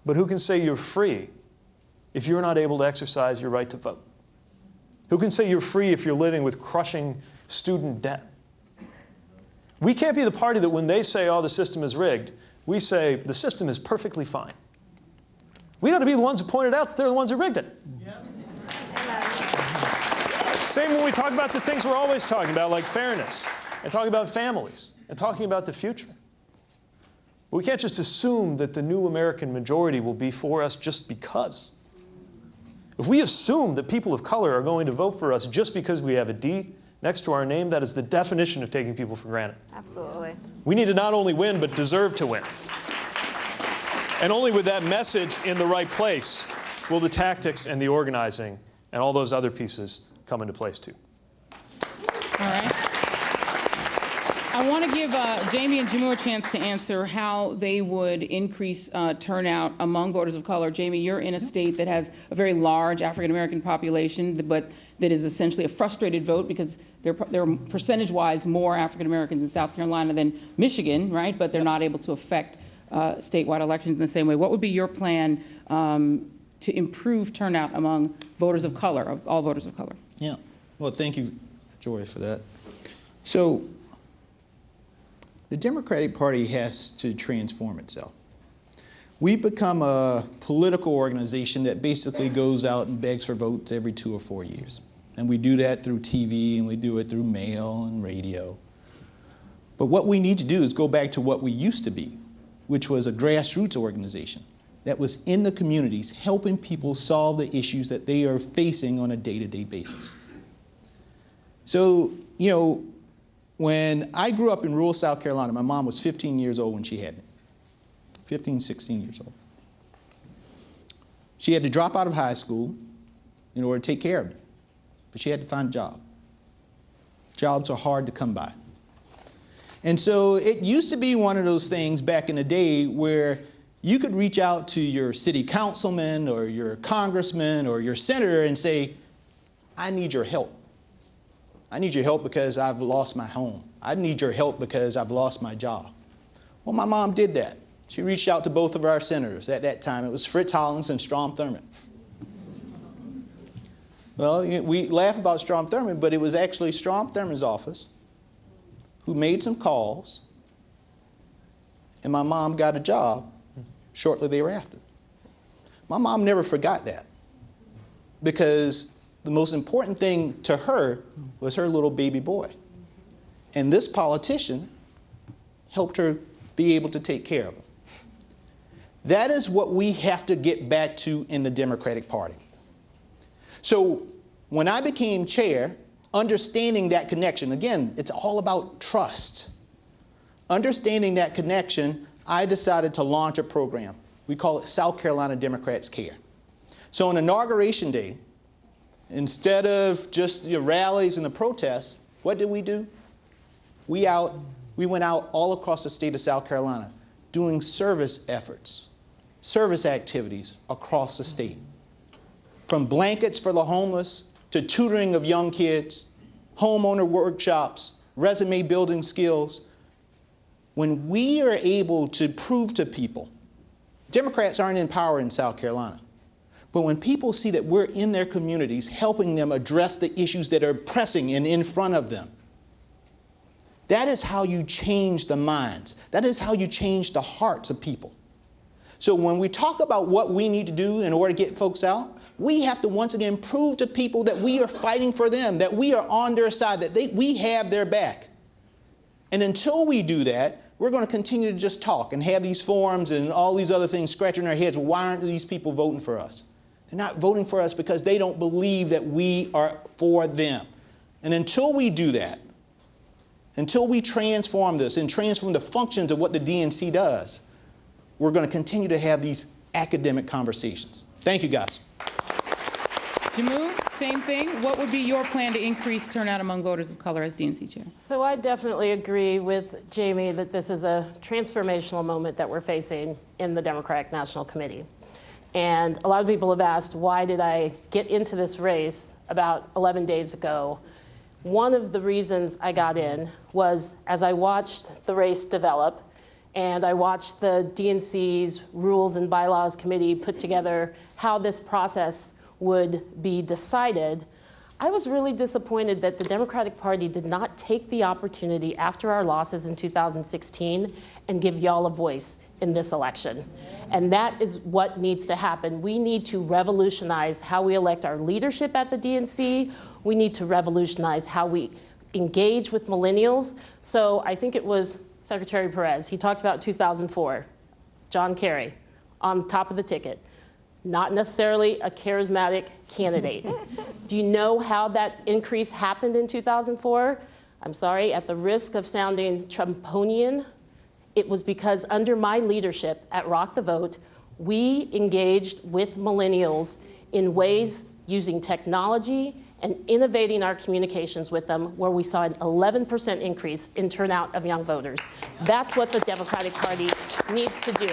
But who can say you're free if you're not able to exercise your right to vote? Who can say you're free if you're living with crushing student debt? We can't be the party that when they say, oh, the system is rigged, we say the system is perfectly fine. We got to be the ones who pointed out that they're the ones who rigged it. Yeah. Same when we talk about the things we're always talking about, like fairness, and talking about families, and talking about the future. But we can't just assume that the new American majority will be for us just because. If we assume that people of color are going to vote for us just because we have a D next to our name, that is the definition of taking people for granted. Absolutely. We need to not only win, but deserve to win. And only with that message in the right place will the tactics and the organizing and all those other pieces come into place too. All right. I want to give JAIME and Jamu a chance to answer how they would increase turnout among voters of color. JAIME, you're in a state that has a very large African-American population, but that is essentially a frustrated vote because there are percentage-wise more African-Americans in South Carolina than Michigan, right? But they're not able to affect statewide elections in the same way. What would be your plan to improve turnout among voters of color, all voters of color? Yeah. Well, thank you, Joy, for that. So the Democratic Party has to transform itself. We've become a political organization that basically goes out and begs for votes every 2 or 4 years. And we do that through TV, and we do it through mail and radio. But what we need to do is go back to what we used to be, which was a grassroots organization that was in the communities helping people solve the issues that they are facing on a day-to-day basis. So, you know, when I grew up in rural South Carolina, my mom was 15 years old when she had me. 15, 16 years old. She had to drop out of high school in order to take care of me, but she had to find a job. Jobs are hard to come by. And so it used to be one of those things back in the day where you could reach out to your city councilman or your congressman or your senator and say, I need your help. I need your help because I've lost my home. I need your help because I've lost my job. Well, my mom did that. She reached out to both of our senators at that time. It was Fritz Hollings and Strom Thurmond. Well, we laugh about Strom Thurmond, but it was actually Strom Thurmond's office who made some calls, and my mom got a job shortly thereafter. My mom never forgot that because the most important thing to her was her little baby boy. And this politician helped her be able to take care of him. That is what we have to get back to in the Democratic Party. So when I became chair, understanding that connection, again, it's all about trust. Understanding that connection, I decided to launch a program. We call it South Carolina Democrats Care. So on Inauguration Day, instead of just the rallies and the protests, what did we do? We went out all across the state of South Carolina doing service efforts, service activities across the state. From blankets for the homeless to tutoring of young kids, homeowner workshops, resume building skills. When we are able to prove to people, Democrats aren't in power in South Carolina, but when people see that we're in their communities helping them address the issues that are pressing and in front of them, that is how you change the minds. That is how you change the hearts of people. So when we talk about what we need to do in order to get folks out, we have to once again prove to people that we are fighting for them, that we are on their side, that we have their back. And until we do that, we're going to continue to just talk and have these forums and all these other things scratching their heads. Well, why aren't these people voting for us? They're not voting for us because they don't believe that we are for them. And until we do that, until we transform this and transform the functions of what the DNC does, we're going to continue to have these academic conversations. Thank you, guys. Jamu, same thing. What would be your plan to increase turnout among voters of color as DNC chair? So I definitely agree with JAIME that this is a transformational moment that we're facing in the Democratic National Committee. And a lot of people have asked, why did I get into this race about 11 days ago? One of the reasons I got in was as I watched the race develop, and I watched the DNC's Rules and Bylaws Committee put together how this process would be decided, I was really disappointed that the Democratic Party did not take the opportunity after our losses in 2016 and give y'all a voice in this election. And that is what needs to happen. We need to revolutionize how we elect our leadership at the DNC. We need to revolutionize how we engage with millennials. So I think it was Secretary Perez, he talked about 2004, John Kerry on top of the ticket. Not necessarily a charismatic candidate. Do you know how that increase happened in 2004? I'm sorry, at the risk of sounding Trumponian, it was because under my leadership at Rock the Vote, we engaged with millennials in ways using technology and innovating our communications with them, where we saw an 11% increase in turnout of young voters. That's what the Democratic Party needs to do.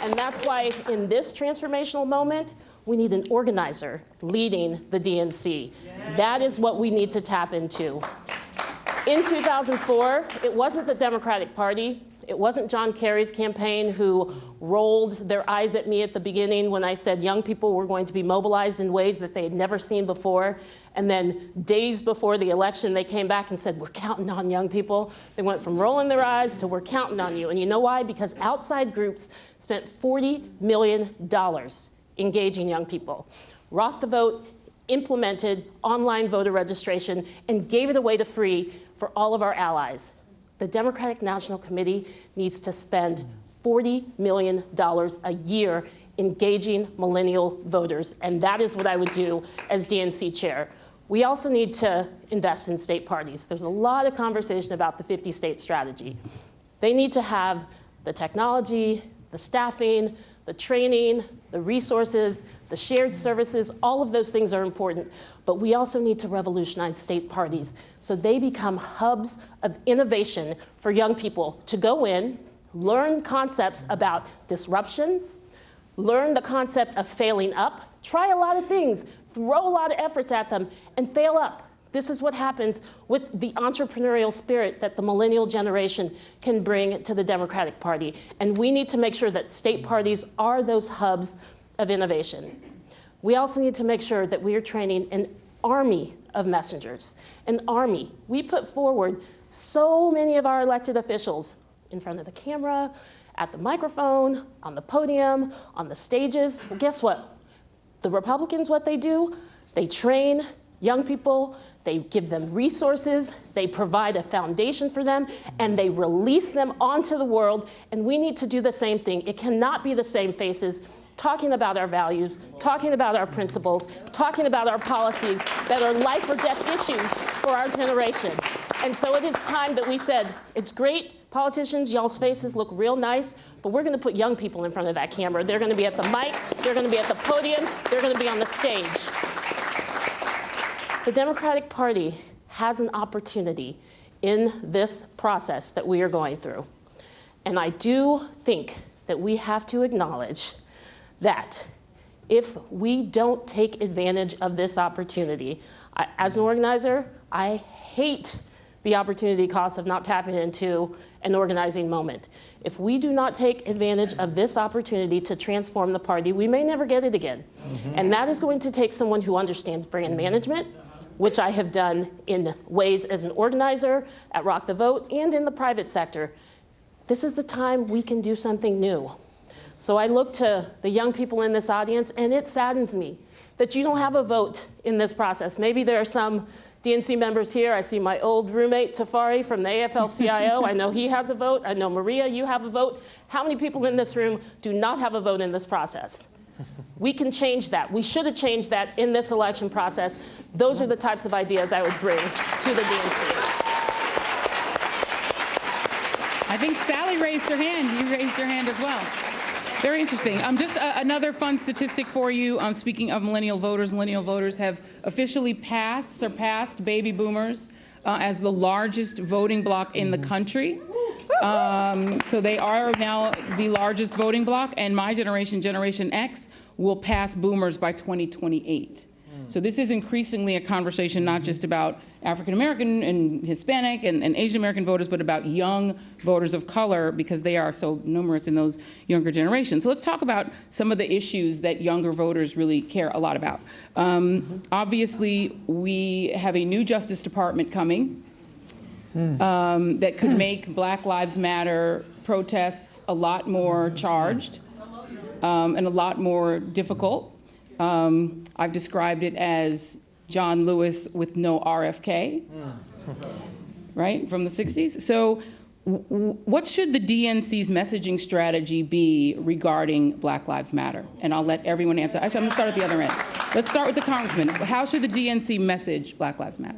And that's why in this transformational moment, we need an organizer leading the DNC. That is what we need to tap into. In 2004, it wasn't the Democratic Party. It wasn't John Kerry's campaign who rolled their eyes at me at the beginning when I said young people were going to be mobilized in ways that they had never seen before. And then days before the election, they came back and said, we're counting on young people. They went from rolling their eyes to we're counting on you. And you know why? Because outside groups spent $40 million engaging young people. Rock the Vote implemented online voter registration and gave it away to free for all of our allies. The Democratic National Committee needs to spend $40 million a year engaging millennial voters, and that is what I would do as DNC chair. We also need to invest in state parties. There's a lot of conversation about the 50-state strategy. They need to have the technology, the staffing, the training, the resources, the shared services. All of those things are important, but we also need to revolutionize state parties so they become hubs of innovation for young people to go in, learn concepts about disruption, learn the concept of failing up, try a lot of things, throw a lot of efforts at them, and fail up. This is what happens with the entrepreneurial spirit that the millennial generation can bring to the Democratic Party. And we need to make sure that state parties are those hubs of innovation. We also need to make sure that we are training an army of messengers, an army. We put forward so many of our elected officials in front of the camera, at the microphone, on the podium, on the stages. Well, guess what? The Republicans, what they do, they train young people, they give them resources, they provide a foundation for them, and they release them onto the world, and we need to do the same thing. It cannot be the same faces talking about our values, talking about our principles, talking about our policies that are life or death issues for our generation. And so it is time that we said, it's great, politicians, y'all's faces look real nice, but we're gonna put young people in front of that camera. They're gonna be at the mic, they're gonna be at the podium, they're gonna be on the stage. The Democratic Party has an opportunity in this process that we are going through. And I do think that we have to acknowledge that if we don't take advantage of this opportunity, as an organizer, I hate the opportunity cost of not tapping into an organizing moment. If we do not take advantage of this opportunity to transform the party, we may never get it again. And that is going to take someone who understands brand management, which I have done in ways as an organizer at Rock the Vote and in the private sector. This is the time we can do something new. So I look to the young people in this audience, and it saddens me that you don't have a vote in this process. Maybe there are some DNC members here. I see my old roommate, Tafari, from the AFL-CIO. I know he has a vote. I know, Maria, you have a vote. How many people in this room do not have a vote in this process? We can change that. We should have changed that in this election process. Those are the types of ideas I would bring to the DNC. I think Sally raised her hand. You raised your hand as well. Very interesting. Just another fun statistic for you. Speaking of millennial voters have officially surpassed baby boomers as the largest voting bloc in the country. So they are now the largest voting bloc, and my generation, Generation X, will pass boomers by 2028. So this is increasingly a conversation not just about African American and Hispanic and Asian American voters, but about young voters of color, because they are so numerous in those younger generations. So let's talk about some of the issues that younger voters really care a lot about. Obviously, we have a new Justice Department coming that could make Black Lives Matter protests a lot more charged and a lot more difficult. I've described it as John Lewis with no RFK, right, from the 60s. So what should the DNC's messaging strategy be regarding Black Lives Matter? And I'll let everyone answer. Actually, I'm gonna start at the other end. Let's start with the Congressman. How should the DNC message Black Lives Matter?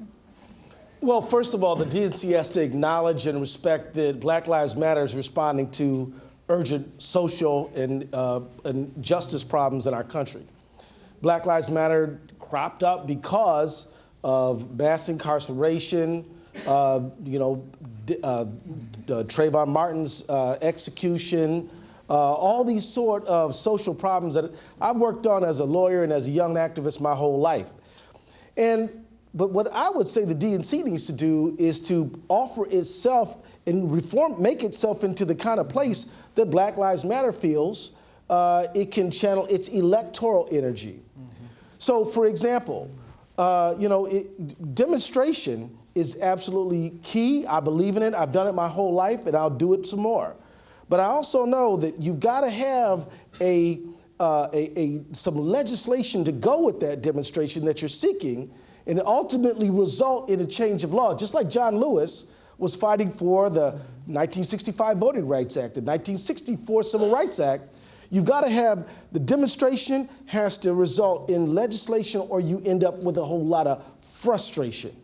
Well, first of all, the DNC has to acknowledge and respect that Black Lives Matter is responding to urgent social and justice problems in our country. Black Lives Matter cropped up because of mass incarceration, Trayvon Martin's execution, all these sort of social problems that I've worked on as a lawyer and as a young activist my whole life. But what I would say the DNC needs to do is to offer itself and make itself into the kind of place that Black Lives Matter feels it can channel its electoral energy. So, for example, demonstration is absolutely key. I believe in it. I've done it my whole life, and I'll do it some more. But I also know that you've got to have some legislation to go with that demonstration that you're seeking, and ultimately result in a change of law. Just like John Lewis was fighting for the 1965 Voting Rights Act, the 1964 Civil Rights Act. You've got to have, the demonstration has to result in legislation, or you end up with a whole lot of frustration.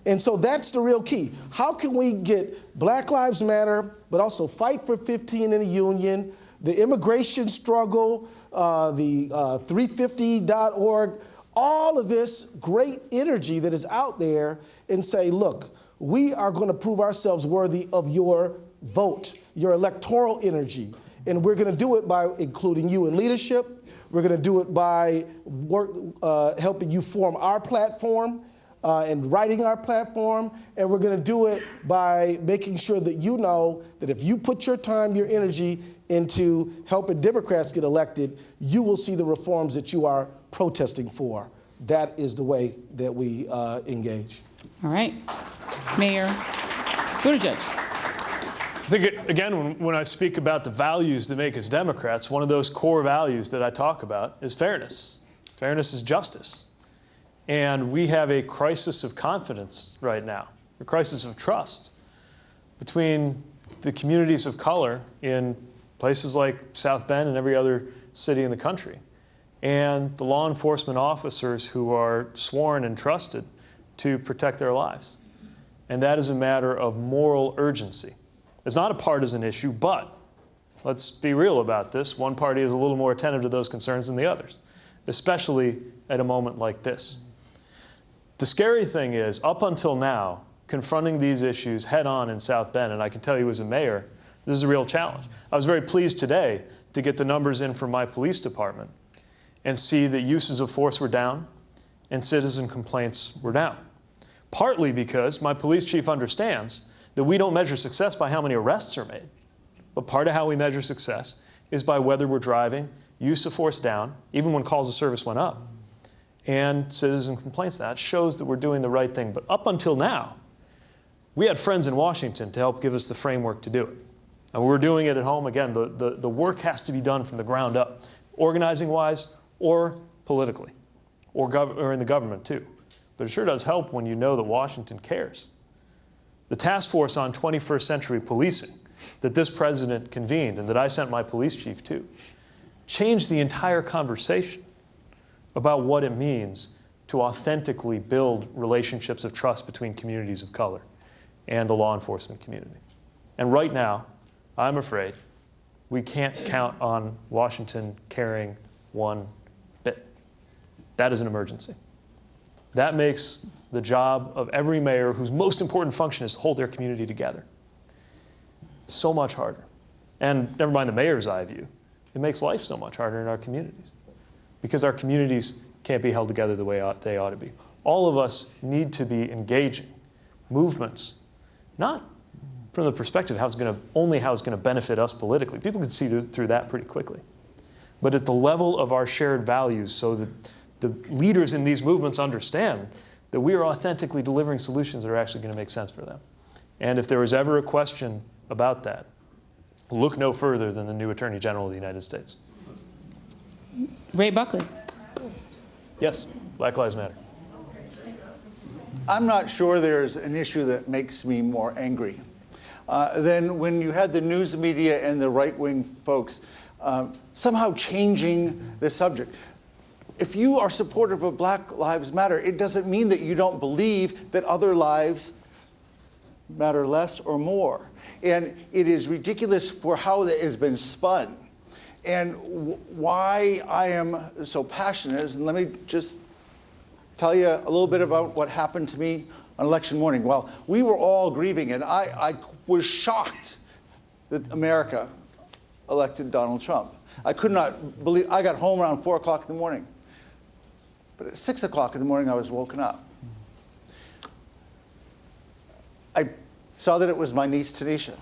And so that's the real key. How can we get Black Lives Matter, but also Fight for 15 in the union, the immigration struggle, the 350.org, all of this great energy that is out there, and say, look, we are going to prove ourselves worthy of your vote, your electoral energy. And we're going to do it by including you in leadership. We're going to do it by helping you form our platform and writing our platform. And we're going to do it by making sure that you know that if you put your time, your energy into helping Democrats get elected, you will see the reforms that you are protesting for. That is the way that we engage. All right. Mayor Buttigieg. I think, again, when I speak about the values that make us Democrats, one of those core values that I talk about is fairness. Fairness is justice. And we have a crisis of confidence right now, a crisis of trust between the communities of color in places like South Bend and every other city in the country, and the law enforcement officers who are sworn and trusted to protect their lives. And that is a matter of moral urgency. It's not a partisan issue, but let's be real about this. One party is a little more attentive to those concerns than the others, especially at a moment like this. The scary thing is, up until now, confronting these issues head-on in South Bend, and I can tell you as a mayor, this is a real challenge. I was very pleased today to get the numbers in from my police department and see that uses of force were down and citizen complaints were down. Partly because my police chief understands that we don't measure success by how many arrests are made. But part of how we measure success is by whether we're driving, use of force down, even when calls of service went up, and citizen complaints. That shows that we're doing the right thing. But up until now, we had friends in Washington to help give us the framework to do it. And we're doing it at home. Again, the work has to be done from the ground up, organizing-wise or politically, or in the government too. But it sure does help when you know that Washington cares. The task force on 21st century policing that this president convened and that I sent my police chief to changed the entire conversation about what it means to authentically build relationships of trust between communities of color and the law enforcement community. And right now, I'm afraid we can't count on Washington caring one bit. That is an emergency. That makes the job of every mayor whose most important function is to hold their community together. so much harder. And never mind the mayor's eye view, it makes life so much harder in our communities because our communities can't be held together the way they ought to be. All of us need to be engaging movements, not from the perspective of only how it's going to benefit us politically. People can see through that pretty quickly. But at the level of our shared values so that the leaders in these movements understand that we are authentically delivering solutions that are actually going to make sense for them. And if there was ever a question about that, look no further than the new Attorney General of the United States. Ray Buckley. Yes, Black Lives Matter. I'm not sure there's an issue that makes me more angry than when you had the news media and the right-wing folks somehow changing the subject. If you are supportive of Black Lives Matter, it doesn't mean that you don't believe that other lives matter less or more. And it is ridiculous for how that has been spun. And why I am so passionate is, and let me just tell you a little bit about what happened to me on election morning. Well, we were all grieving, and I was shocked that America elected Donald Trump. I could not believe, I got home around 4 o'clock in the morning. But at 6 o'clock in the morning, I was woken up. I saw that it was my niece, Tanisha.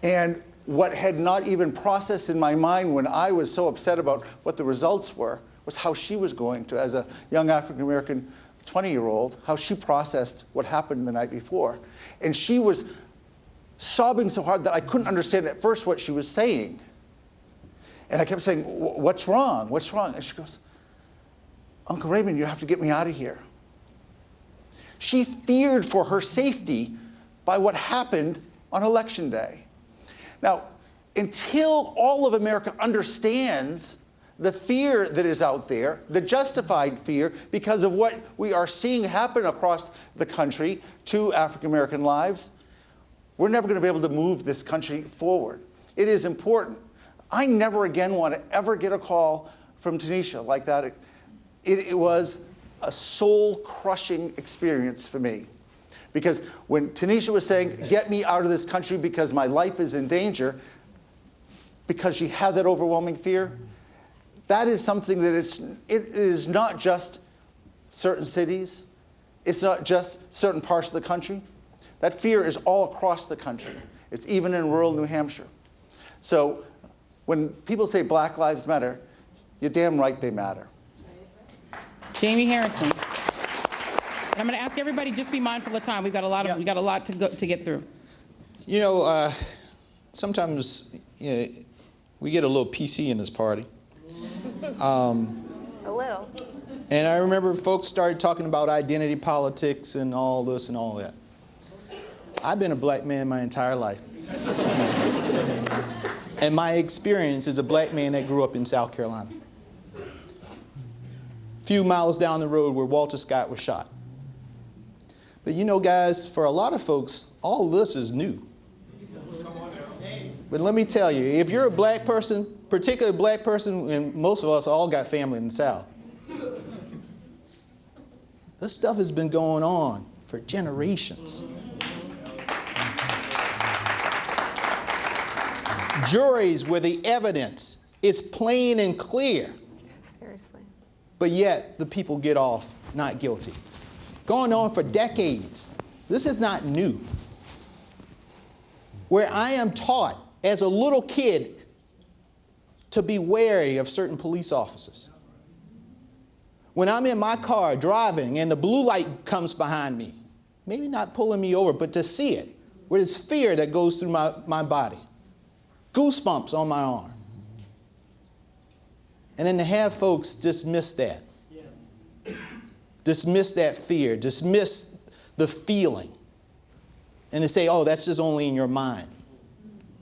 And what had not even processed in my mind when I was so upset about what the results were was how she was going to, as a young African-American 20-year-old, how she processed what happened the night before. And she was sobbing so hard that I couldn't understand at first what she was saying. And I kept saying, what's wrong? What's wrong? And she goes, Uncle Raymond, you have to get me out of here. She feared for her safety by what happened on Election Day. Now, until all of America understands the fear that is out there, the justified fear because of what we are seeing happen across the country to African-American lives, we're never going to be able to move this country forward. It is important. I never again want to ever get a call from Tanisha like that. It was a soul-crushing experience for me. Because when Tanisha was saying, get me out of this country because my life is in danger, because she had that overwhelming fear, that is something that it is not just certain cities. It's not just certain parts of the country. That fear is all across the country. It's even in rural New Hampshire. So when people say Black Lives Matter, you're damn right they matter. Jamie Harrison. And I'm going to ask everybody, just be mindful of time. We've got a lot to get through. You know, sometimes we get a little PC in this party. A little. And I remember folks started talking about identity politics and all this and all that. I've been a black man my entire life. And my experience is a black man that grew up in South Carolina. A few miles down the road where Walter Scott was shot. But you know, guys, for a lot of folks, all this is new. But let me tell you, if you're a black person, particularly a black person, and most of us all got family in the South, this stuff has been going on for generations. Juries where the evidence is plain and clear. Seriously. But yet the people get off not guilty. Going on for decades. This is not new. Where I am taught as a little kid to be wary of certain police officers. When I'm in my car driving and the blue light comes behind me, maybe not pulling me over, but to see it, where there's fear that goes through my body. Goosebumps on my arm. And then to have folks dismiss that. Dismiss that fear, dismiss the feeling. And to say, oh, that's just only in your mind.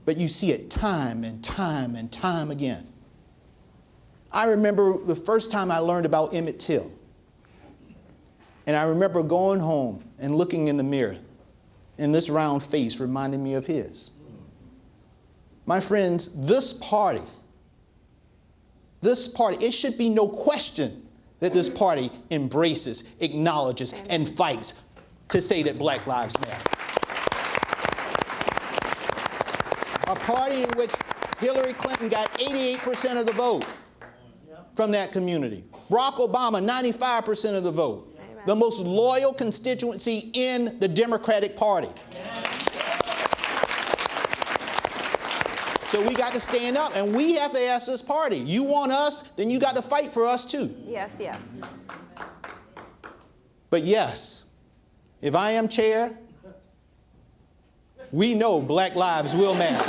But you see it time and time and time again. I remember the first time I learned about Emmett Till. And I remember going home and looking in the mirror, and this round face reminded me of his. My friends, this party, it should be no question that this party embraces, acknowledges, and fights to say that Black Lives Matter. A party in which Hillary Clinton got 88% of the vote from that community. Barack Obama, 95% of the vote. Amen. The most loyal constituency in the Democratic Party. So we got to stand up, and we have to ask this party, you want us, then you got to fight for us too. Yes, yes. But yes, if I am chair, we know Black lives will matter.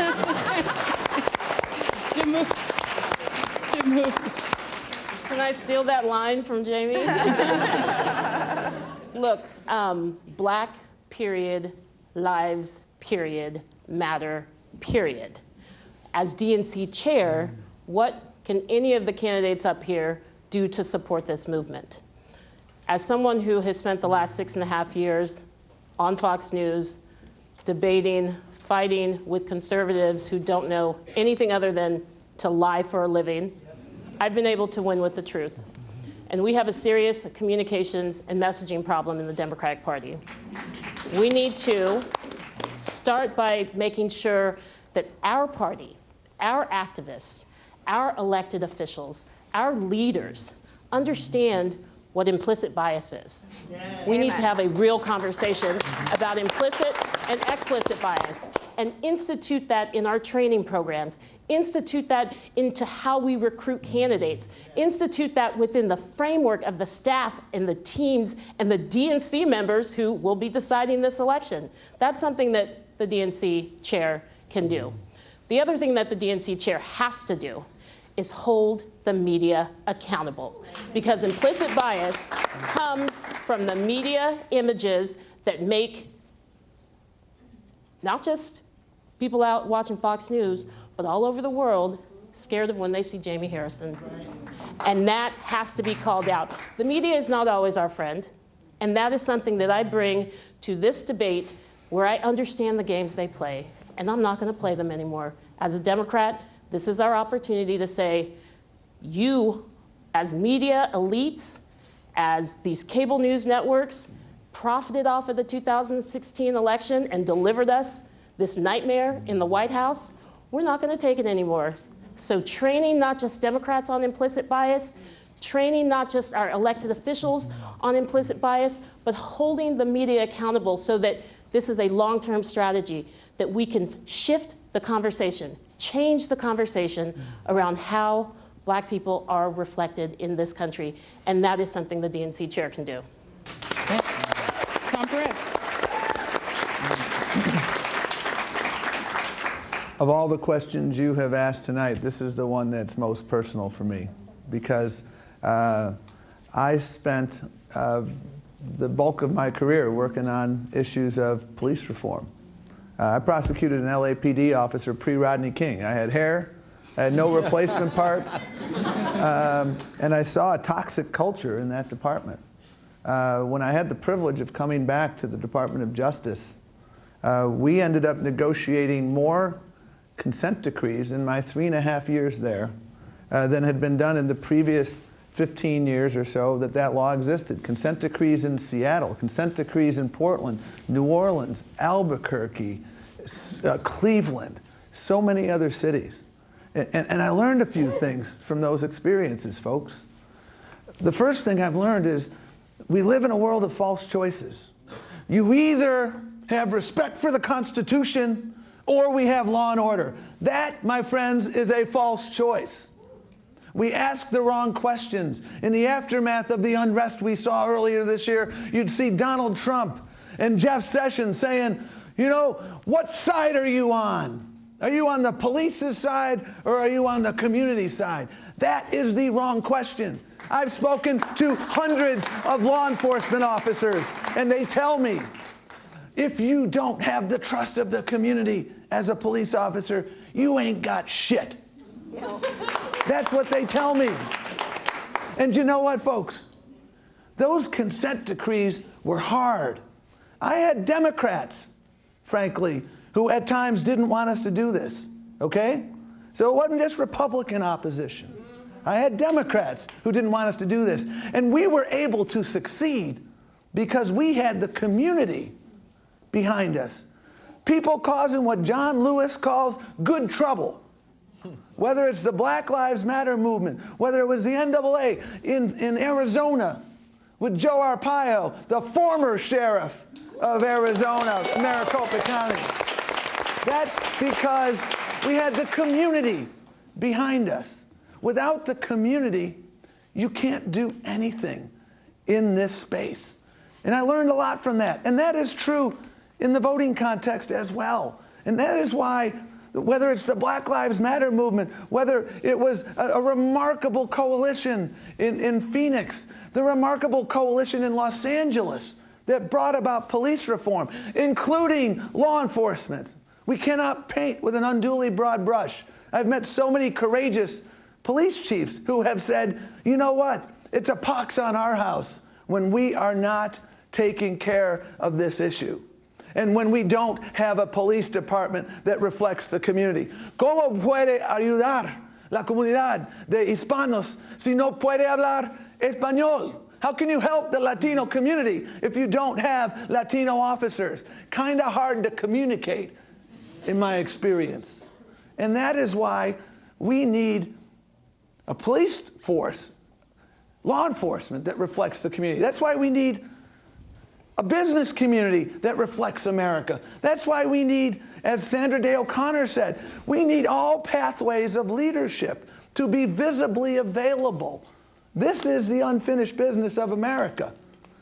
Can I steal that line from Jamie? Look, Black, period, lives, period, matter, period. As DNC chair, what can any of the candidates up here do to support this movement? As someone who has spent the last 6.5 years on Fox News, debating, fighting with conservatives who don't know anything other than to lie for a living, I've been able to win with the truth. And we have a serious communications and messaging problem in the Democratic Party. We need to start by making sure that our party, our activists, our elected officials, our leaders understand what implicit bias is. We need to have a real conversation about implicit and explicit bias and institute that in our training programs, institute that into how we recruit candidates, institute that within the framework of the staff and the teams and the DNC members who will be deciding this election. That's something that the DNC chair can do. The other thing that the DNC chair has to do is hold the media accountable, because implicit bias comes from the media images that make not just people out watching Fox News, but all over the world scared of when they see Jamie Harrison. And that has to be called out. The media is not always our friend, and that is something that I bring to this debate where I understand the games they play, and I'm not going to play them anymore. As a Democrat, this is our opportunity to say, you, as media elites, as these cable news networks, profited off of the 2016 election and delivered us this nightmare in the White House, we're not going to take it anymore. So training not just Democrats on implicit bias, training not just our elected officials on implicit bias, but holding the media accountable so that this is a long-term strategy, that we can shift the conversation, change the conversation around how Black people are reflected in this country. And that is something the DNC chair can do. Tom Perez. Of all the questions you have asked tonight, this is the one that's most personal for me, because I spent the bulk of my career working on issues of police reform. I prosecuted an LAPD officer pre-Rodney King. I had hair, I had no replacement parts, and I saw a toxic culture in that department. When I had the privilege of coming back to the Department of Justice, we ended up negotiating more consent decrees in my 3.5 years there than had been done in the previous 15 years or so that law existed. Consent decrees in Seattle, consent decrees in Portland, New Orleans, Albuquerque, Cleveland, so many other cities. And I learned a few things from those experiences, folks. The first thing I've learned is we live in a world of false choices. You either have respect for the Constitution or we have law and order. That, my friends, is a false choice. We ask the wrong questions. In the aftermath of the unrest we saw earlier this year, you'd see Donald Trump and Jeff Sessions saying, you know, what side are you on? Are you on the police's side or are you on the community side? That is the wrong question. I've spoken to hundreds of law enforcement officers, and they tell me, if you don't have the trust of the community as a police officer, you ain't got shit. That's what they tell me. And you know what, folks? Those consent decrees were hard. I had Democrats, frankly, who at times didn't want us to do this, okay? So it wasn't just Republican opposition. I had Democrats who didn't want us to do this. And we were able to succeed because we had the community behind us. People causing what John Lewis calls good trouble. Whether it's the Black Lives Matter movement, whether it was the NAA in Arizona with Joe Arpaio, the former sheriff of Arizona, Maricopa County. That's because we had the community behind us. Without the community, you can't do anything in this space. And I learned a lot from that. And that is true in the voting context as well. And that is why, whether it's the Black Lives Matter movement, whether it was a remarkable coalition in Phoenix, the remarkable coalition in Los Angeles that brought about police reform, including law enforcement. We cannot paint with an unduly broad brush. I've met so many courageous police chiefs who have said, you know what, it's a pox on our house when we are not taking care of this issue. And when we don't have a police department that reflects the community. ¿Cómo puede ayudar la comunidad de hispanos si no puede hablar español? How can you help the Latino community if you don't have Latino officers? Kind of hard to communicate, in my experience. And that is why we need a police force, law enforcement that reflects the community. That's why we need a business community that reflects America. That's why we need, as Sandra Day O'Connor said, we need all pathways of leadership to be visibly available. This is the unfinished business of America.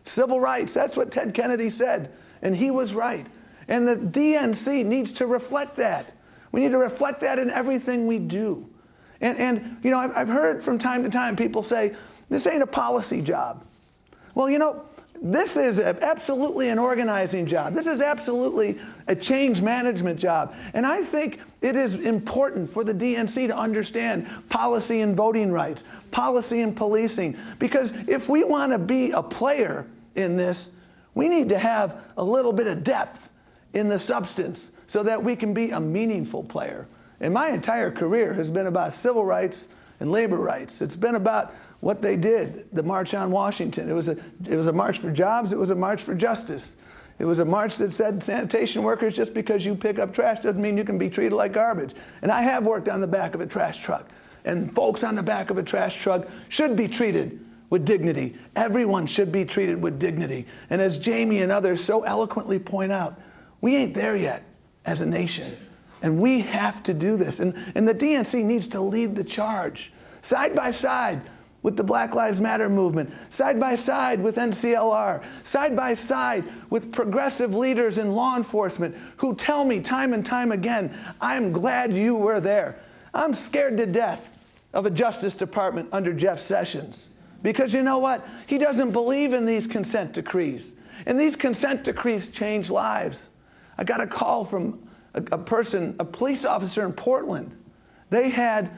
Civil rights, that's what Ted Kennedy said, and he was right. And the DNC needs to reflect that. We need to reflect that in everything we do. And you know, I've heard from time to time people say, this ain't a policy job. Well, you know, this is absolutely an organizing job. This is absolutely a change management job. And I think it is important for the DNC to understand policy and voting rights, policy and policing, because if we want to be a player in this, we need to have a little bit of depth in the substance so that we can be a meaningful player. And my entire career has been about civil rights and labor rights. It's been about what they did, the March on Washington. It was a march for jobs. It was a march for justice. It was a march that said sanitation workers, just because you pick up trash doesn't mean you can be treated like garbage. And I have worked on the back of a trash truck. And folks on the back of a trash truck should be treated with dignity. Everyone should be treated with dignity. And as JAIME and others so eloquently point out, we ain't there yet as a nation. And we have to do this. And the DNC needs to lead the charge, side by side with the Black Lives Matter movement, side by side with NCLR, side by side with progressive leaders in law enforcement who tell me time and time again, I'm glad you were there. I'm scared to death of a Justice Department under Jeff Sessions. Because you know what? He doesn't believe in these consent decrees. And these consent decrees change lives. I got a call from a police officer in Portland. They had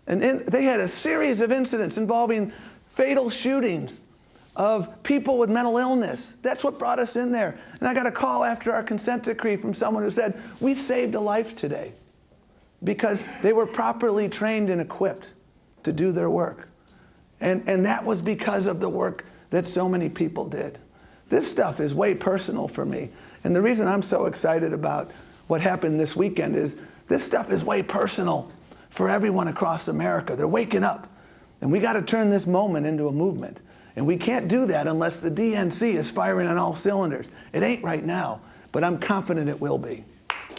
a series of incidents involving fatal shootings of people with mental illness. That's what brought us in there. And I got a call after our consent decree from someone who said, we saved a life today because they were properly trained and equipped to do their work. And that was because of the work that so many people did. This stuff is way personal for me. And the reason I'm so excited about what happened this weekend is this stuff is way personal for everyone across America. They're waking up. And we got to turn this moment into a movement. And we can't do that unless the DNC is firing on all cylinders. It ain't right now, but I'm confident it will be.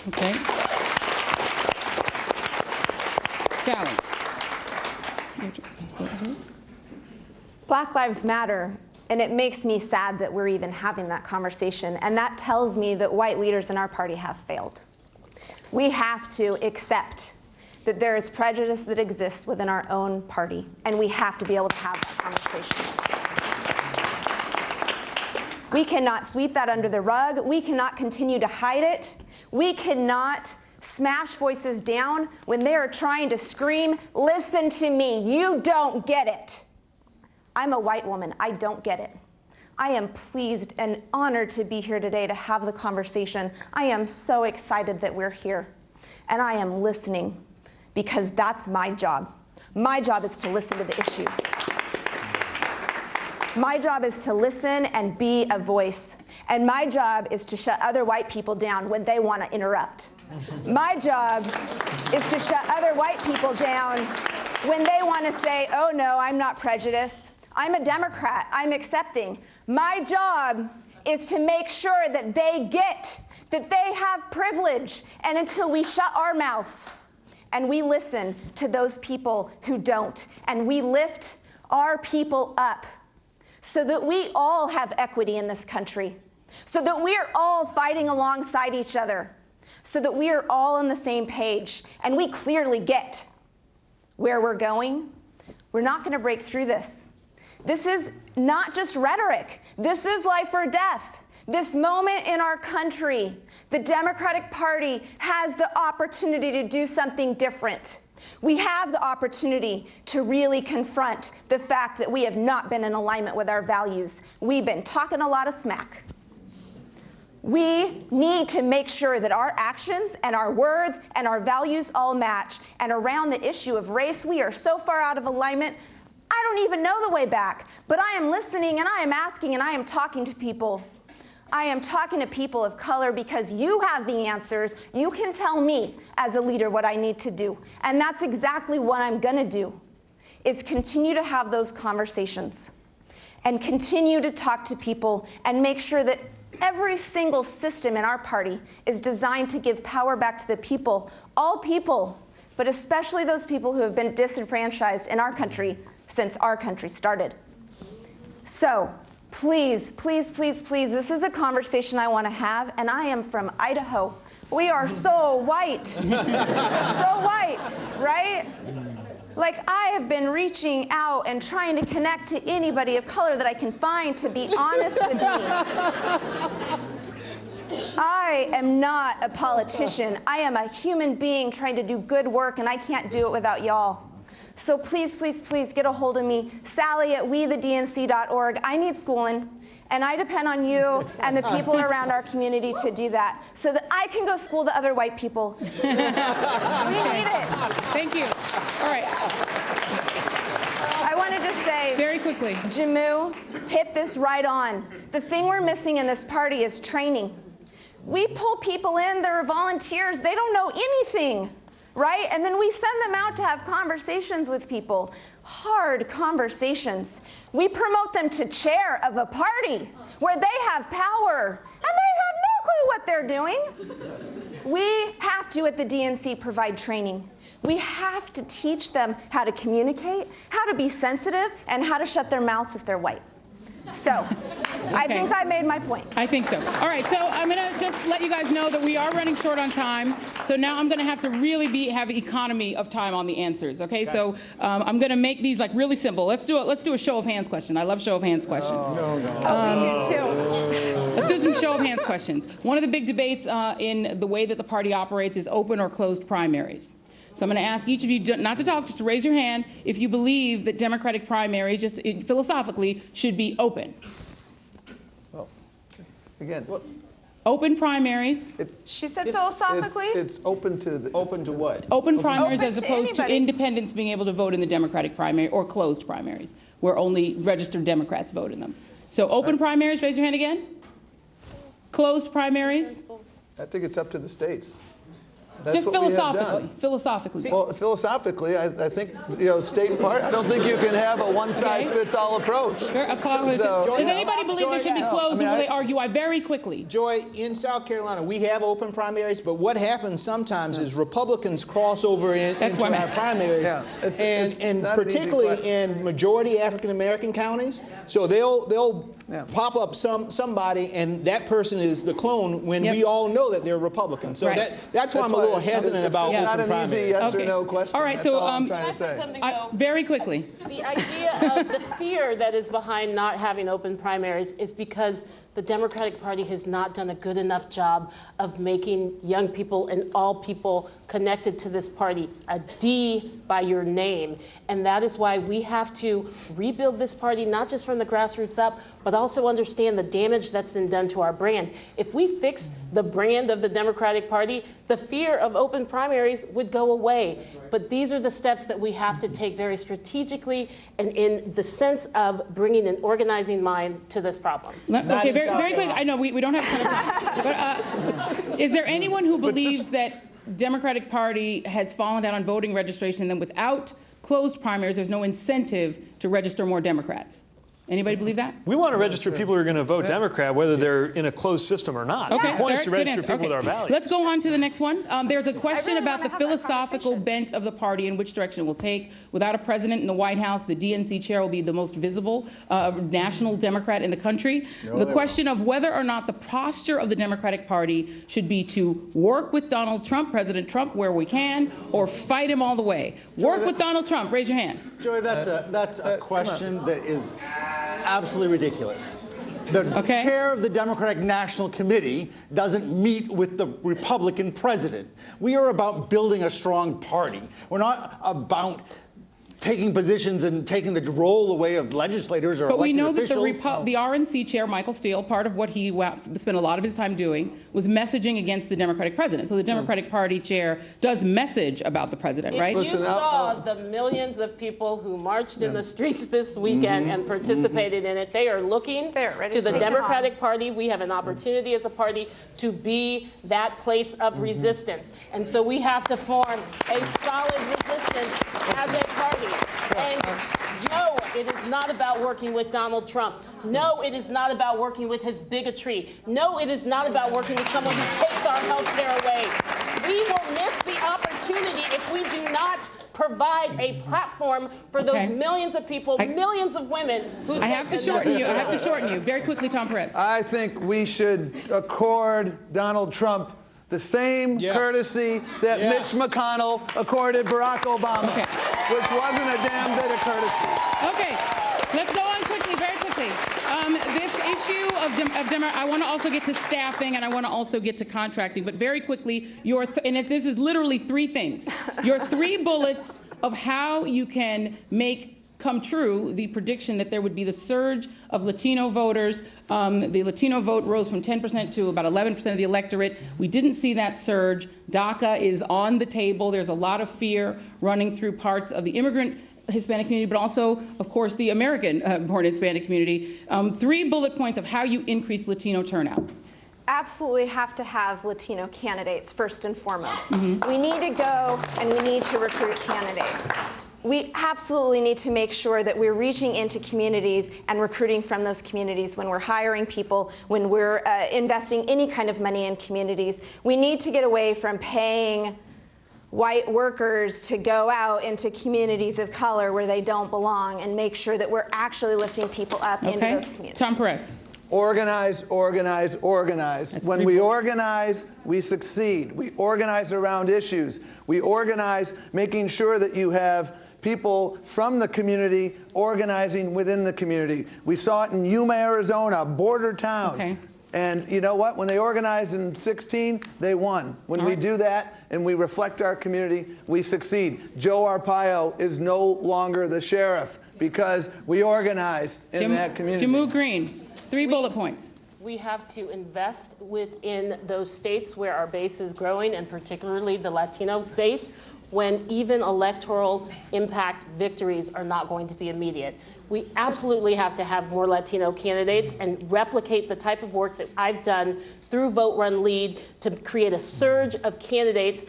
Okay. Sally. Black Lives Matter, and it makes me sad that we're even having that conversation. And that tells me that white leaders in our party have failed. We have to accept that there is prejudice that exists within our own party, and we have to be able to have that conversation. We cannot sweep that under the rug. We cannot continue to hide it. We cannot smash voices down when they are trying to scream, listen to me, you don't get it. I'm a white woman, I don't get it. I am pleased and honored to be here today to have the conversation. I am so excited that we're here, and I am listening because that's my job. My job is to listen to the issues. My job is to listen and be a voice. And my job is to shut other white people down when they want to interrupt. My job is to shut other white people down when they want to say, oh no, I'm not prejudiced. I'm a Democrat. I'm accepting. My job is to make sure that they get that they have privilege. And until we shut our mouths and we listen to those people who don't, and we lift our people up so that we all have equity in this country, so that we are all fighting alongside each other, so that we are all on the same page, and we clearly get where we're going, we're not going to break through this. This is not just rhetoric. This is life or death. This moment in our country, the Democratic Party has the opportunity to do something different. We have the opportunity to really confront the fact that we have not been in alignment with our values. We've been talking a lot of smack. We need to make sure that our actions and our words and our values all match. And around the issue of race, we are so far out of alignment, I don't even know the way back. But I am listening and I am asking and I am talking to people. I am talking to people of color because you have the answers. You can tell me as a leader what I need to do. And that's exactly what I'm going to do, is continue to have those conversations and continue to talk to people and make sure that every single system in our party is designed to give power back to the people, all people, but especially those people who have been disenfranchised in our country since our country started. So please, please, please, please, this is a conversation I want to have, and I am from Idaho. We are so white, so white, right? Like, I have been reaching out and trying to connect to anybody of color that I can find to be honest with me. I am not a politician. I am a human being trying to do good work, and I can't do it without y'all. So please, please, please get a hold of me, Sally at WeTheDNC.org. I need schooling, and I depend on you and the people around our community to do that so that I can go school the other white people. We need it. Thank you. All right. I want to just say, very quickly, Jamu hit this right on. The thing we're missing in this party is training. We pull people in, they're volunteers, they don't know anything. Right? And then we send them out to have conversations with people, hard conversations. We promote them to chair of a party where they have power and they have no clue what they're doing. We have to, at the DNC, provide training. We have to teach them how to communicate, how to be sensitive, and how to shut their mouths if they're white. So, I think I made my point. I think so. All right, so I'm going to just let you guys know that we are running short on time. So now I'm going to have to really have economy of time on the answers. Okay, so I'm going to make these like really simple. Let's do a show of hands question. I love show of hands questions. We do too. Let's do some show of hands questions. One of the big debates in the way that the party operates is open or closed primaries. So I'm going to ask each of you not to talk, just to raise your hand if you believe that Democratic primaries, just philosophically, should be open. Well, again, open primaries. She said philosophically? It's open to the... Open to what? Open primaries as opposed to anybody. independents being able to vote in the Democratic primary, or closed primaries, where only registered Democrats vote in them. So open primaries, raise your hand again. Closed primaries? I think it's up to the states. That's just what we have philosophically. done. Philosophically. Well, philosophically, I think, state and party, I don't think you can have a one-size-fits-all approach. Sure, does anybody believe there should be closed, or will they argue? Very quickly. Joy, in South Carolina, we have open primaries, but what happens sometimes is Republicans cross over into our primaries, and particularly in majority African-American counties. So they'll pop up somebody, and that person is the clone when we all know that they're Republican. So that's why I'm a little hesitant about open primaries. It's not an easy yes or no question. All right, that's so all I'm trying to say. Very quickly. The idea of the fear that is behind not having open primaries is because the Democratic Party has not done a good enough job of making young people and all people connected to this party a D by your name. And that is why we have to rebuild this party, not just from the grassroots up, but also understand the damage that's been done to our brand. If we fix the brand of the Democratic Party, the fear of open primaries would go away. But these are the steps that we have to take very strategically and in the sense of bringing an organizing mind to this problem. Okay, very quick. I know we don't have time. But is there anyone who believes that Democratic Party has fallen down on voting registration and then without closed primaries, there's no incentive to register more Democrats? Anybody believe that? We want to register people who are going to vote Democrat, whether they're in a closed system or not. Okay. The point is to register people with our values. Let's go on to the next one. There's a question about the philosophical bent of the party and which direction it will take. Without a president in the White House, the DNC chair will be the most visible national Democrat in the country. The question of whether or not the posture of the Democratic Party should be to work with Donald Trump, President Trump, where we can, or fight him all the way. Work with Donald Trump. Raise your hand. Joey, that's a question that is absolutely ridiculous. The chair of the Democratic National Committee doesn't meet with the Republican president. We are about building a strong party. We're not about taking positions and taking the role away of legislators or elected officials. But we know that the RNC chair, Michael Steele, part of what he spent a lot of his time doing was messaging against the Democratic president. So the Democratic Party chair does message about the president, right? If you saw the millions of people who marched in the streets this weekend and participated in it, they are looking to the Democratic Party. We have an opportunity as a party to be that place of resistance. And so we have to form a solid resistance as a party. And no, it is not about working with Donald Trump. No, it is not about working with his bigotry. No, it is not about working with someone who takes our health care away. We will miss the opportunity if we do not provide a platform for those millions of people, millions of women who I have to shorten you. I have to shorten you. Very quickly, Tom Perez. I think we should accord Donald Trump the same courtesy that Mitch McConnell accorded Barack Obama, which wasn't a damn bit of courtesy. Okay, let's go on quickly, very quickly. This issue of I want to also get to staffing and I want to also get to contracting, but very quickly, and if this is literally three things, your 3 bullets of how you can come true the prediction that there would be the surge of Latino voters. The Latino vote rose from 10% to about 11% of the electorate. We didn't see that surge. DACA is on the table. There's a lot of fear running through parts of the immigrant Hispanic community, but also, of course, the American-born Hispanic community. 3 bullet points of how you increase Latino turnout. Absolutely have to have Latino candidates first and foremost. We need to go and we need to recruit candidates. We absolutely need to make sure that we're reaching into communities and recruiting from those communities when we're hiring people, when we're investing any kind of money in communities. We need to get away from paying white workers to go out into communities of color where they don't belong and make sure that we're actually lifting people up into those communities. Tom Perez. Organize, organize, organize. When we organize, we succeed. We organize around issues. We organize making sure that you have people from the community organizing within the community. We saw it in Yuma, Arizona, border town. And you know what? When they organized in 16, they won. When we do that and we reflect our community, we succeed. Joe Arpaio is no longer the sheriff because we organized in that community. Jammu Green, 3 bullet points. We have to invest within those states where our base is growing, and particularly the Latino base, when even electoral impact victories are not going to be immediate. We absolutely have to have more Latino candidates and replicate the type of work that I've done through Vote Run Lead to create a surge of candidates.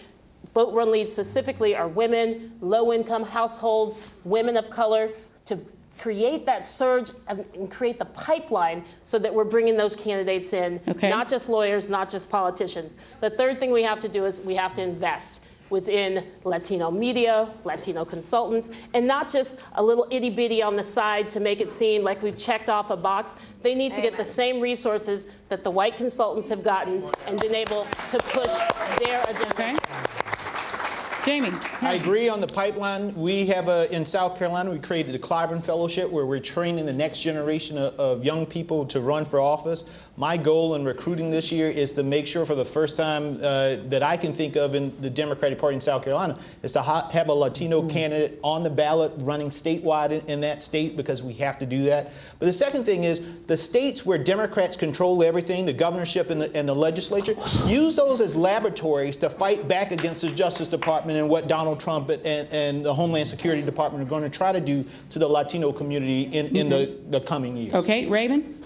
Vote Run Lead specifically are women, low-income households, women of color, to create that surge and create the pipeline so that we're bringing those candidates in, not just lawyers, not just politicians. The third thing we have to do is we have to invest within Latino media, Latino consultants, and not just a little itty-bitty on the side to make it seem like we've checked off a box. They need to get the same resources that the white consultants have gotten and been able to push their agenda. JAIME. I agree on the pipeline. We have in South Carolina, we created the Clyburn Fellowship where we're training the next generation of young people to run for office. My goal in recruiting this year is to make sure for the first time that I can think of in the Democratic Party in South Carolina is to have a Latino candidate on the ballot running statewide in that state, because we have to do that. But the second thing is the states where Democrats control everything, the governorship and the legislature, use those as laboratories to fight back against the Justice Department and what Donald Trump and the Homeland Security Department are going to try to do to the Latino community in the coming years. Okay, Raymond?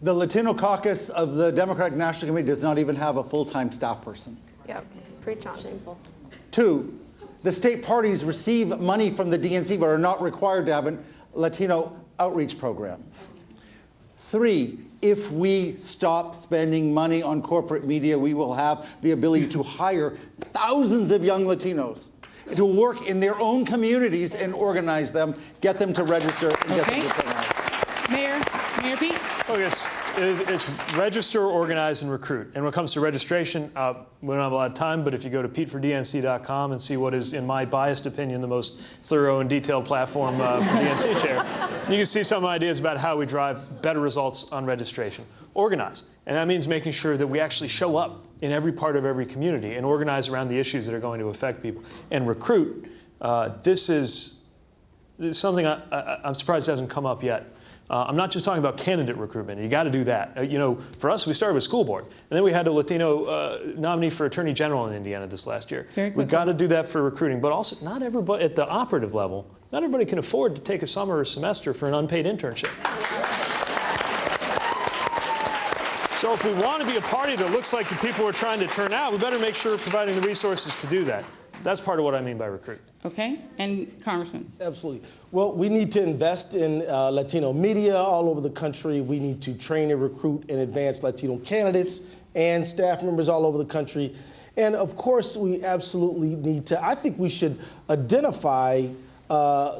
The Latino caucus of the Democratic National Committee does not even have a full-time staff person. Yep, preach on. Shameful. 2, the state parties receive money from the DNC but are not required to have a Latino outreach program. 3, if we stop spending money on corporate media, we will have the ability to hire thousands of young Latinos to work in their own communities and organize them, get them to register, and get them to turn out. Mayor Pete? Oh, it's register, organize, and recruit. And when it comes to registration, we don't have a lot of time, but if you go to petefordnc.com and see what is, in my biased opinion, the most thorough and detailed platform for DNC chair, you can see some ideas about how we drive better results on registration. Organize. And that means making sure that we actually show up in every part of every community and organize around the issues that are going to affect people. And recruit. This is something I'm surprised hasn't come up yet. I'm not just talking about candidate recruitment. You got to do that. You know, for us, we started with school board, and then we had a Latino nominee for Attorney General in Indiana this last year. We've got to do that for recruiting, but also not everybody at the operative level. Not everybody can afford to take a summer or semester for an unpaid internship. So if we want to be a party that looks like the people we're trying to turn out, we better make sure we're providing the resources to do that. That's part of what I mean by recruit. Okay, and Congressman? Absolutely. Well, we need to invest in Latino media all over the country. We need to train and recruit and advance Latino candidates and staff members all over the country. And of course, we absolutely need to, I think we should identify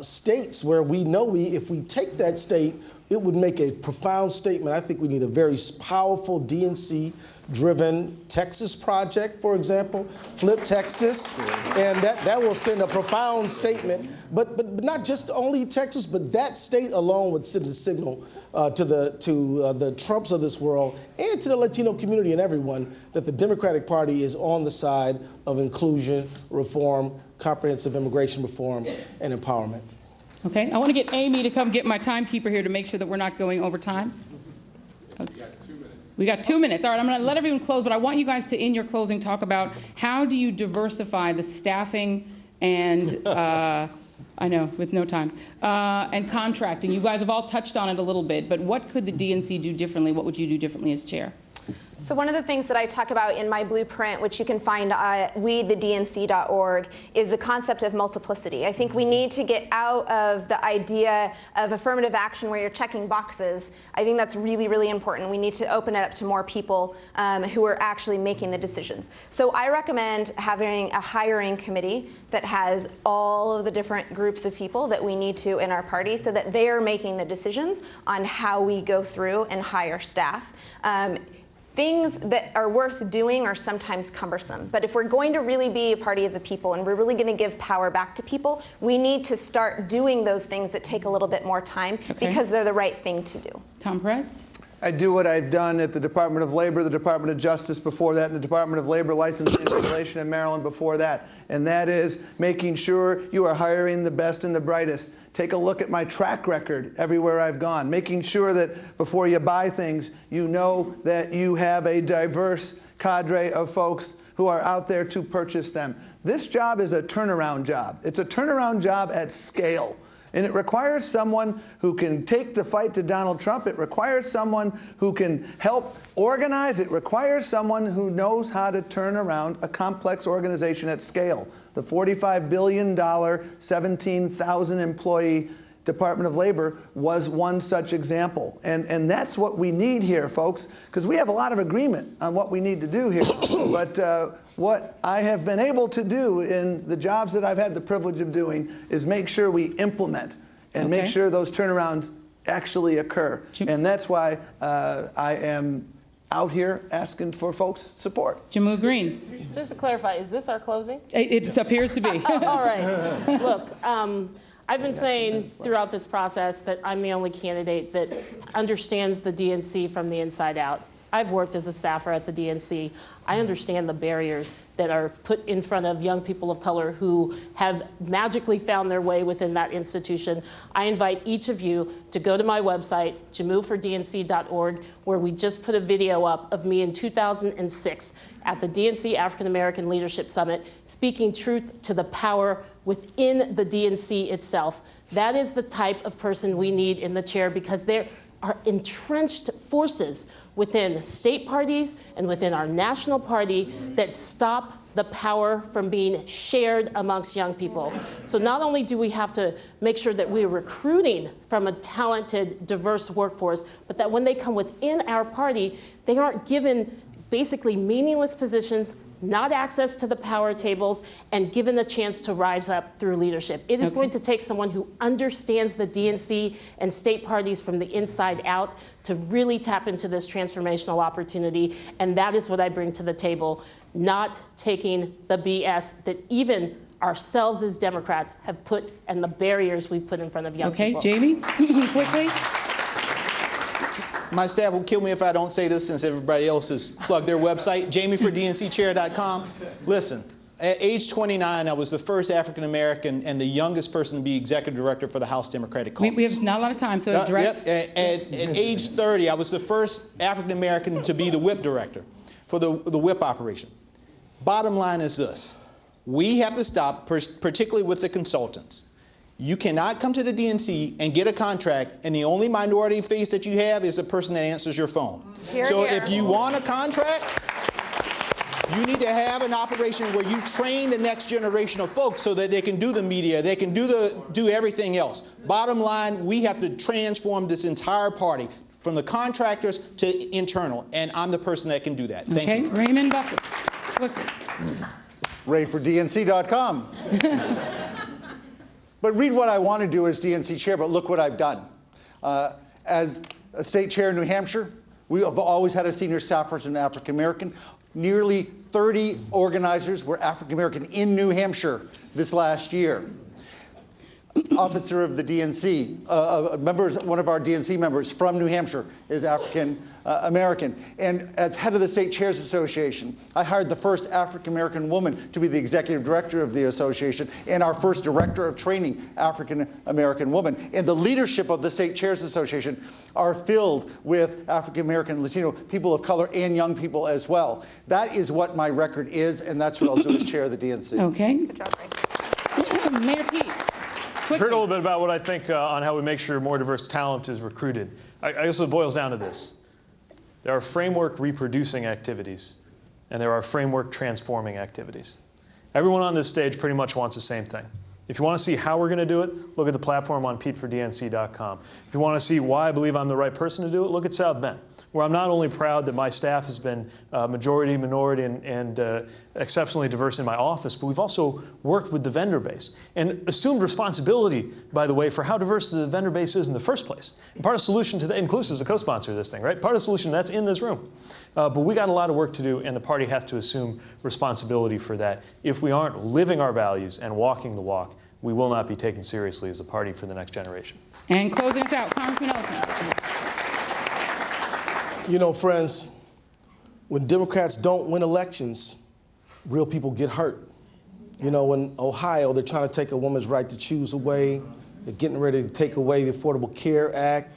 states where we know if we take that state, it would make a profound statement. I think we need a very powerful DNC-driven Texas project, for example, Flip Texas, and that will send a profound statement. But not just only Texas, but that state alone would send a signal to the Trumps of this world and to the Latino community and everyone that the Democratic Party is on the side of inclusion, reform, comprehensive immigration reform, and empowerment. Okay, I want to get Amy to come get my timekeeper here to make sure that we're not going over time. Okay. We got 2 minutes. We got 2 minutes. All right, I'm going to let everyone close, but I want you guys to, in your closing, talk about how do you diversify the staffing and, I know, with no time, and contracting. You guys have all touched on it a little bit, but what could the DNC do differently? What would you do differently as chair? So one of the things that I talk about in my blueprint, which you can find at wethednc.org, is the concept of multiplicity. I think we need to get out of the idea of affirmative action where you're checking boxes. I think that's really, really important. We need to open it up to more people who are actually making the decisions. So I recommend having a hiring committee that has all of the different groups of people that we need to in our party so that they are making the decisions on how we go through and hire staff. Things that are worth doing are sometimes cumbersome. But if we're going to really be a party of the people and we're really going to give power back to people, we need to start doing those things that take a little bit more time because they're the right thing to do. Tom Perez? I do what I've done at the Department of Labor, the Department of Justice before that, and the Department of Labor Licensing and Regulation in Maryland before that. And that is making sure you are hiring the best and the brightest. Take a look at my track record everywhere I've gone, making sure that before you buy things, you know that you have a diverse cadre of folks who are out there to purchase them. This job is a turnaround job. It's a turnaround job at scale. And it requires someone who can take the fight to Donald Trump. It requires someone who can help organize. It requires someone who knows how to turn around a complex organization at scale. The $45 billion, 17,000 employee Department of Labor was one such example. And that's what we need here, folks, because we have a lot of agreement on what we need to do here. But what I have been able to do in the jobs that I've had the privilege of doing is make sure we implement and make sure those turnarounds actually occur. And that's why I am out here asking for folks' support. Jammu Green. Just to clarify, is this our closing? It appears to be. All right. Look, I've been saying throughout this process that I'm the only candidate that understands the DNC from the inside out. I've worked as a staffer at the DNC. I understand the barriers that are put in front of young people of color who have magically found their way within that institution. I invite each of you to go to my website, jamuvefordnc.org, where we just put a video up of me in 2006 at the DNC African American Leadership Summit, speaking truth to the power within the DNC itself. That is the type of person we need in the chair, because there are entrenched forces within state parties and within our national party that stop the power from being shared amongst young people. So not only do we have to make sure that we're recruiting from a talented, diverse workforce, but that when they come within our party, they aren't given basically meaningless positions, not access to the power tables, and given the chance to rise up through leadership. It is going to take someone who understands the DNC and state parties from the inside out to really tap into this transformational opportunity, and that is what I bring to the table, not taking the BS that even ourselves as Democrats have put and the barriers we've put in front of young people. Okay, JAIME, quickly. My staff will kill me if I don't say this, since everybody else has plugged their website, JAIMEfordNCChair.com. Listen, at age 29, I was the first African American and the youngest person to be executive director for the House Democratic Caucus. We have not a lot of time, so address. Yep. At age 30, I was the first African American to be the whip director for the whip operation. Bottom line is this: we have to stop, particularly with the consultants. You cannot come to the DNC and get a contract, and the only minority face that you have is the person that answers your phone. So if you want a contract, you need to have an operation where you train the next generation of folks so that they can do the media, they can do everything else. Bottom line, we have to transform this entire party from the contractors to internal, and I'm the person that can do that. Thank you. Okay, Raymond Buckley. Quickly. RayForDNC.com. But read what I want to do as DNC chair, but look what I've done. As a state chair in New Hampshire, we have always had a senior staff person African American. Nearly 30 organizers were African American in New Hampshire this last year. Officer of the DNC, one of our DNC members from New Hampshire is African American. And as head of the State Chairs Association, I hired the first African American woman to be the executive director of the association, and our first director of training, African American woman. And the leadership of the State Chairs Association are filled with African American, Latino, people of color, and young people as well. That is what my record is, and that's what I'll do as chair of the DNC. Okay. Good job, Ray. Mayor Pete. I've heard a little bit about what I think on how we make sure more diverse talent is recruited. I guess it boils down to this. There are framework reproducing activities, and there are framework transforming activities. Everyone on this stage pretty much wants the same thing. If you want to see how we're going to do it, look at the platform on PeteForDNC.com. If you want to see why I believe I'm the right person to do it, look at South Bend, where I'm not only proud that my staff has been majority, minority, and exceptionally diverse in my office, but we've also worked with the vendor base and assumed responsibility, by the way, for how diverse the vendor base is in the first place. And part of the solution to that, inclusive is a co-sponsor of this thing, right? Part of the solution that's in this room. But we got a lot of work to do, and the party has to assume responsibility for that. If we aren't living our values and walking the walk, we will not be taken seriously as a party for the next generation. And closing us out, Congressman Ellison. You know, friends, when Democrats don't win elections, real people get hurt. You know, in Ohio, they're trying to take a woman's right to choose away. They're getting ready to take away the Affordable Care Act.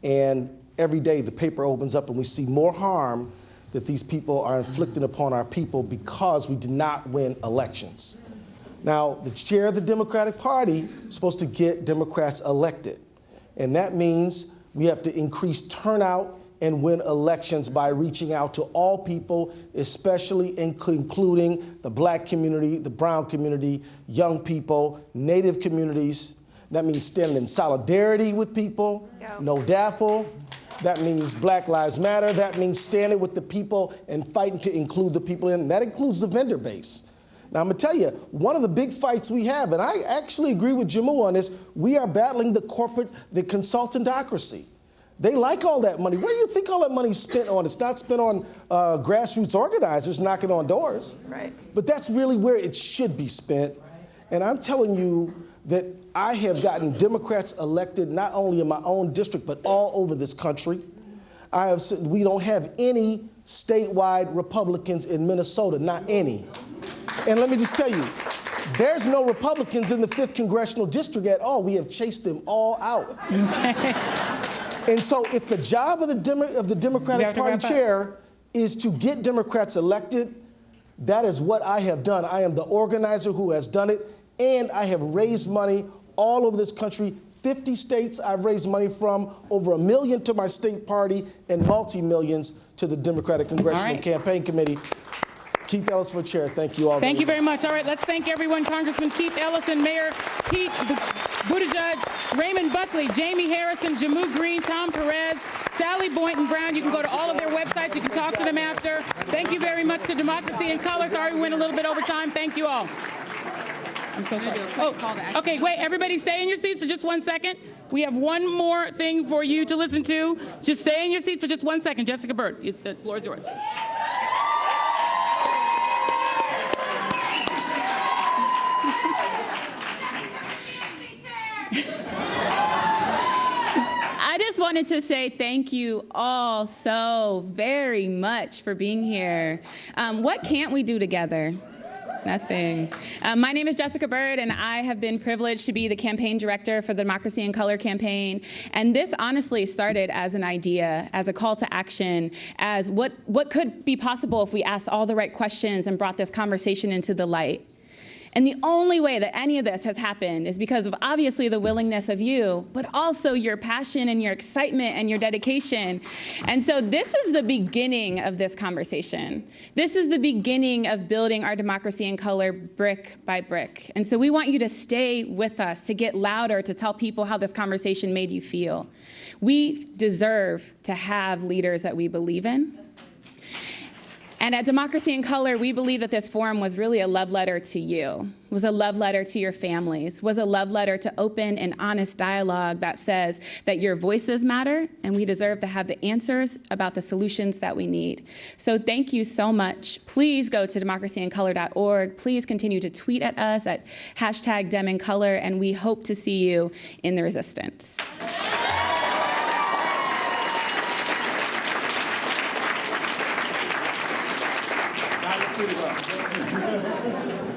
And every day the paper opens up and we see more harm that these people are inflicting upon our people because we did not win elections. Now, the chair of the Democratic Party is supposed to get Democrats elected. And that means we have to increase turnout and win elections by reaching out to all people, especially including the black community, the brown community, young people, native communities. That means standing in solidarity with people, no DAPL. That means Black Lives Matter. That means standing with the people and fighting to include the people in. That includes the vendor base. Now, I'm going to tell you, one of the big fights we have, and I actually agree with Jamu on this, we are battling the consultantocracy. They like all that money. What do you think all that money's spent on? It's not spent on grassroots organizers knocking on doors. Right. But that's really where it should be spent. And I'm telling you that I have gotten Democrats elected not only in my own district, but all over this country. I have said we don't have any statewide Republicans in Minnesota, not any. And let me just tell you, there's no Republicans in the 5th Congressional District at all. We have chased them all out. And so if the job of the Democratic Party chair is to get Democrats elected, that is what I have done. I am the organizer who has done it, and I have raised money all over this country. 50 states I've raised money from, over $1 million to my state party, and multi-millions to the Democratic Congressional Campaign Committee. Keith Ellis for chair. Thank you all. Thank you very much. All right, let's thank everyone. Congressman Keith Ellison, Mayor Pete Buttigieg, Raymond Buckley, Jamie Harrison, Jammu Green, Tom Perez, Sally Boynton Brown. You can go to all of their websites. You can talk to them after. Thank you very much to Democracy in Color. Sorry we went a little bit over time. Thank you all. I'm so sorry. Oh, okay, wait, everybody stay in your seats for just 1 second. We have one more thing for you to listen to. Just stay in your seats for just 1 second. Jessica Bird, the floor is yours. I just wanted to say thank you all so very much for being here. What can't we do together? Nothing. My name is Jessica Bird, and I have been privileged to be the campaign director for the Democracy in Color campaign. And this honestly started as an idea, as a call to action, as what could be possible if we asked all the right questions and brought this conversation into the light. And the only way that any of this has happened is because of obviously the willingness of you, but also your passion and your excitement and your dedication. And so this is the beginning of this conversation. This is the beginning of building our democracy in color brick by brick. And so we want you to stay with us, to get louder, to tell people how this conversation made you feel. We deserve to have leaders that we believe in. And at Democracy in Color, we believe that this forum was really a love letter to you, was a love letter to your families, was a love letter to open and honest dialogue that says that your voices matter and we deserve to have the answers about the solutions that we need. So thank you so much. Please go to democracyincolor.org. Please continue to tweet at us at #DemInColor, and we hope to see you in the resistance. Thank you.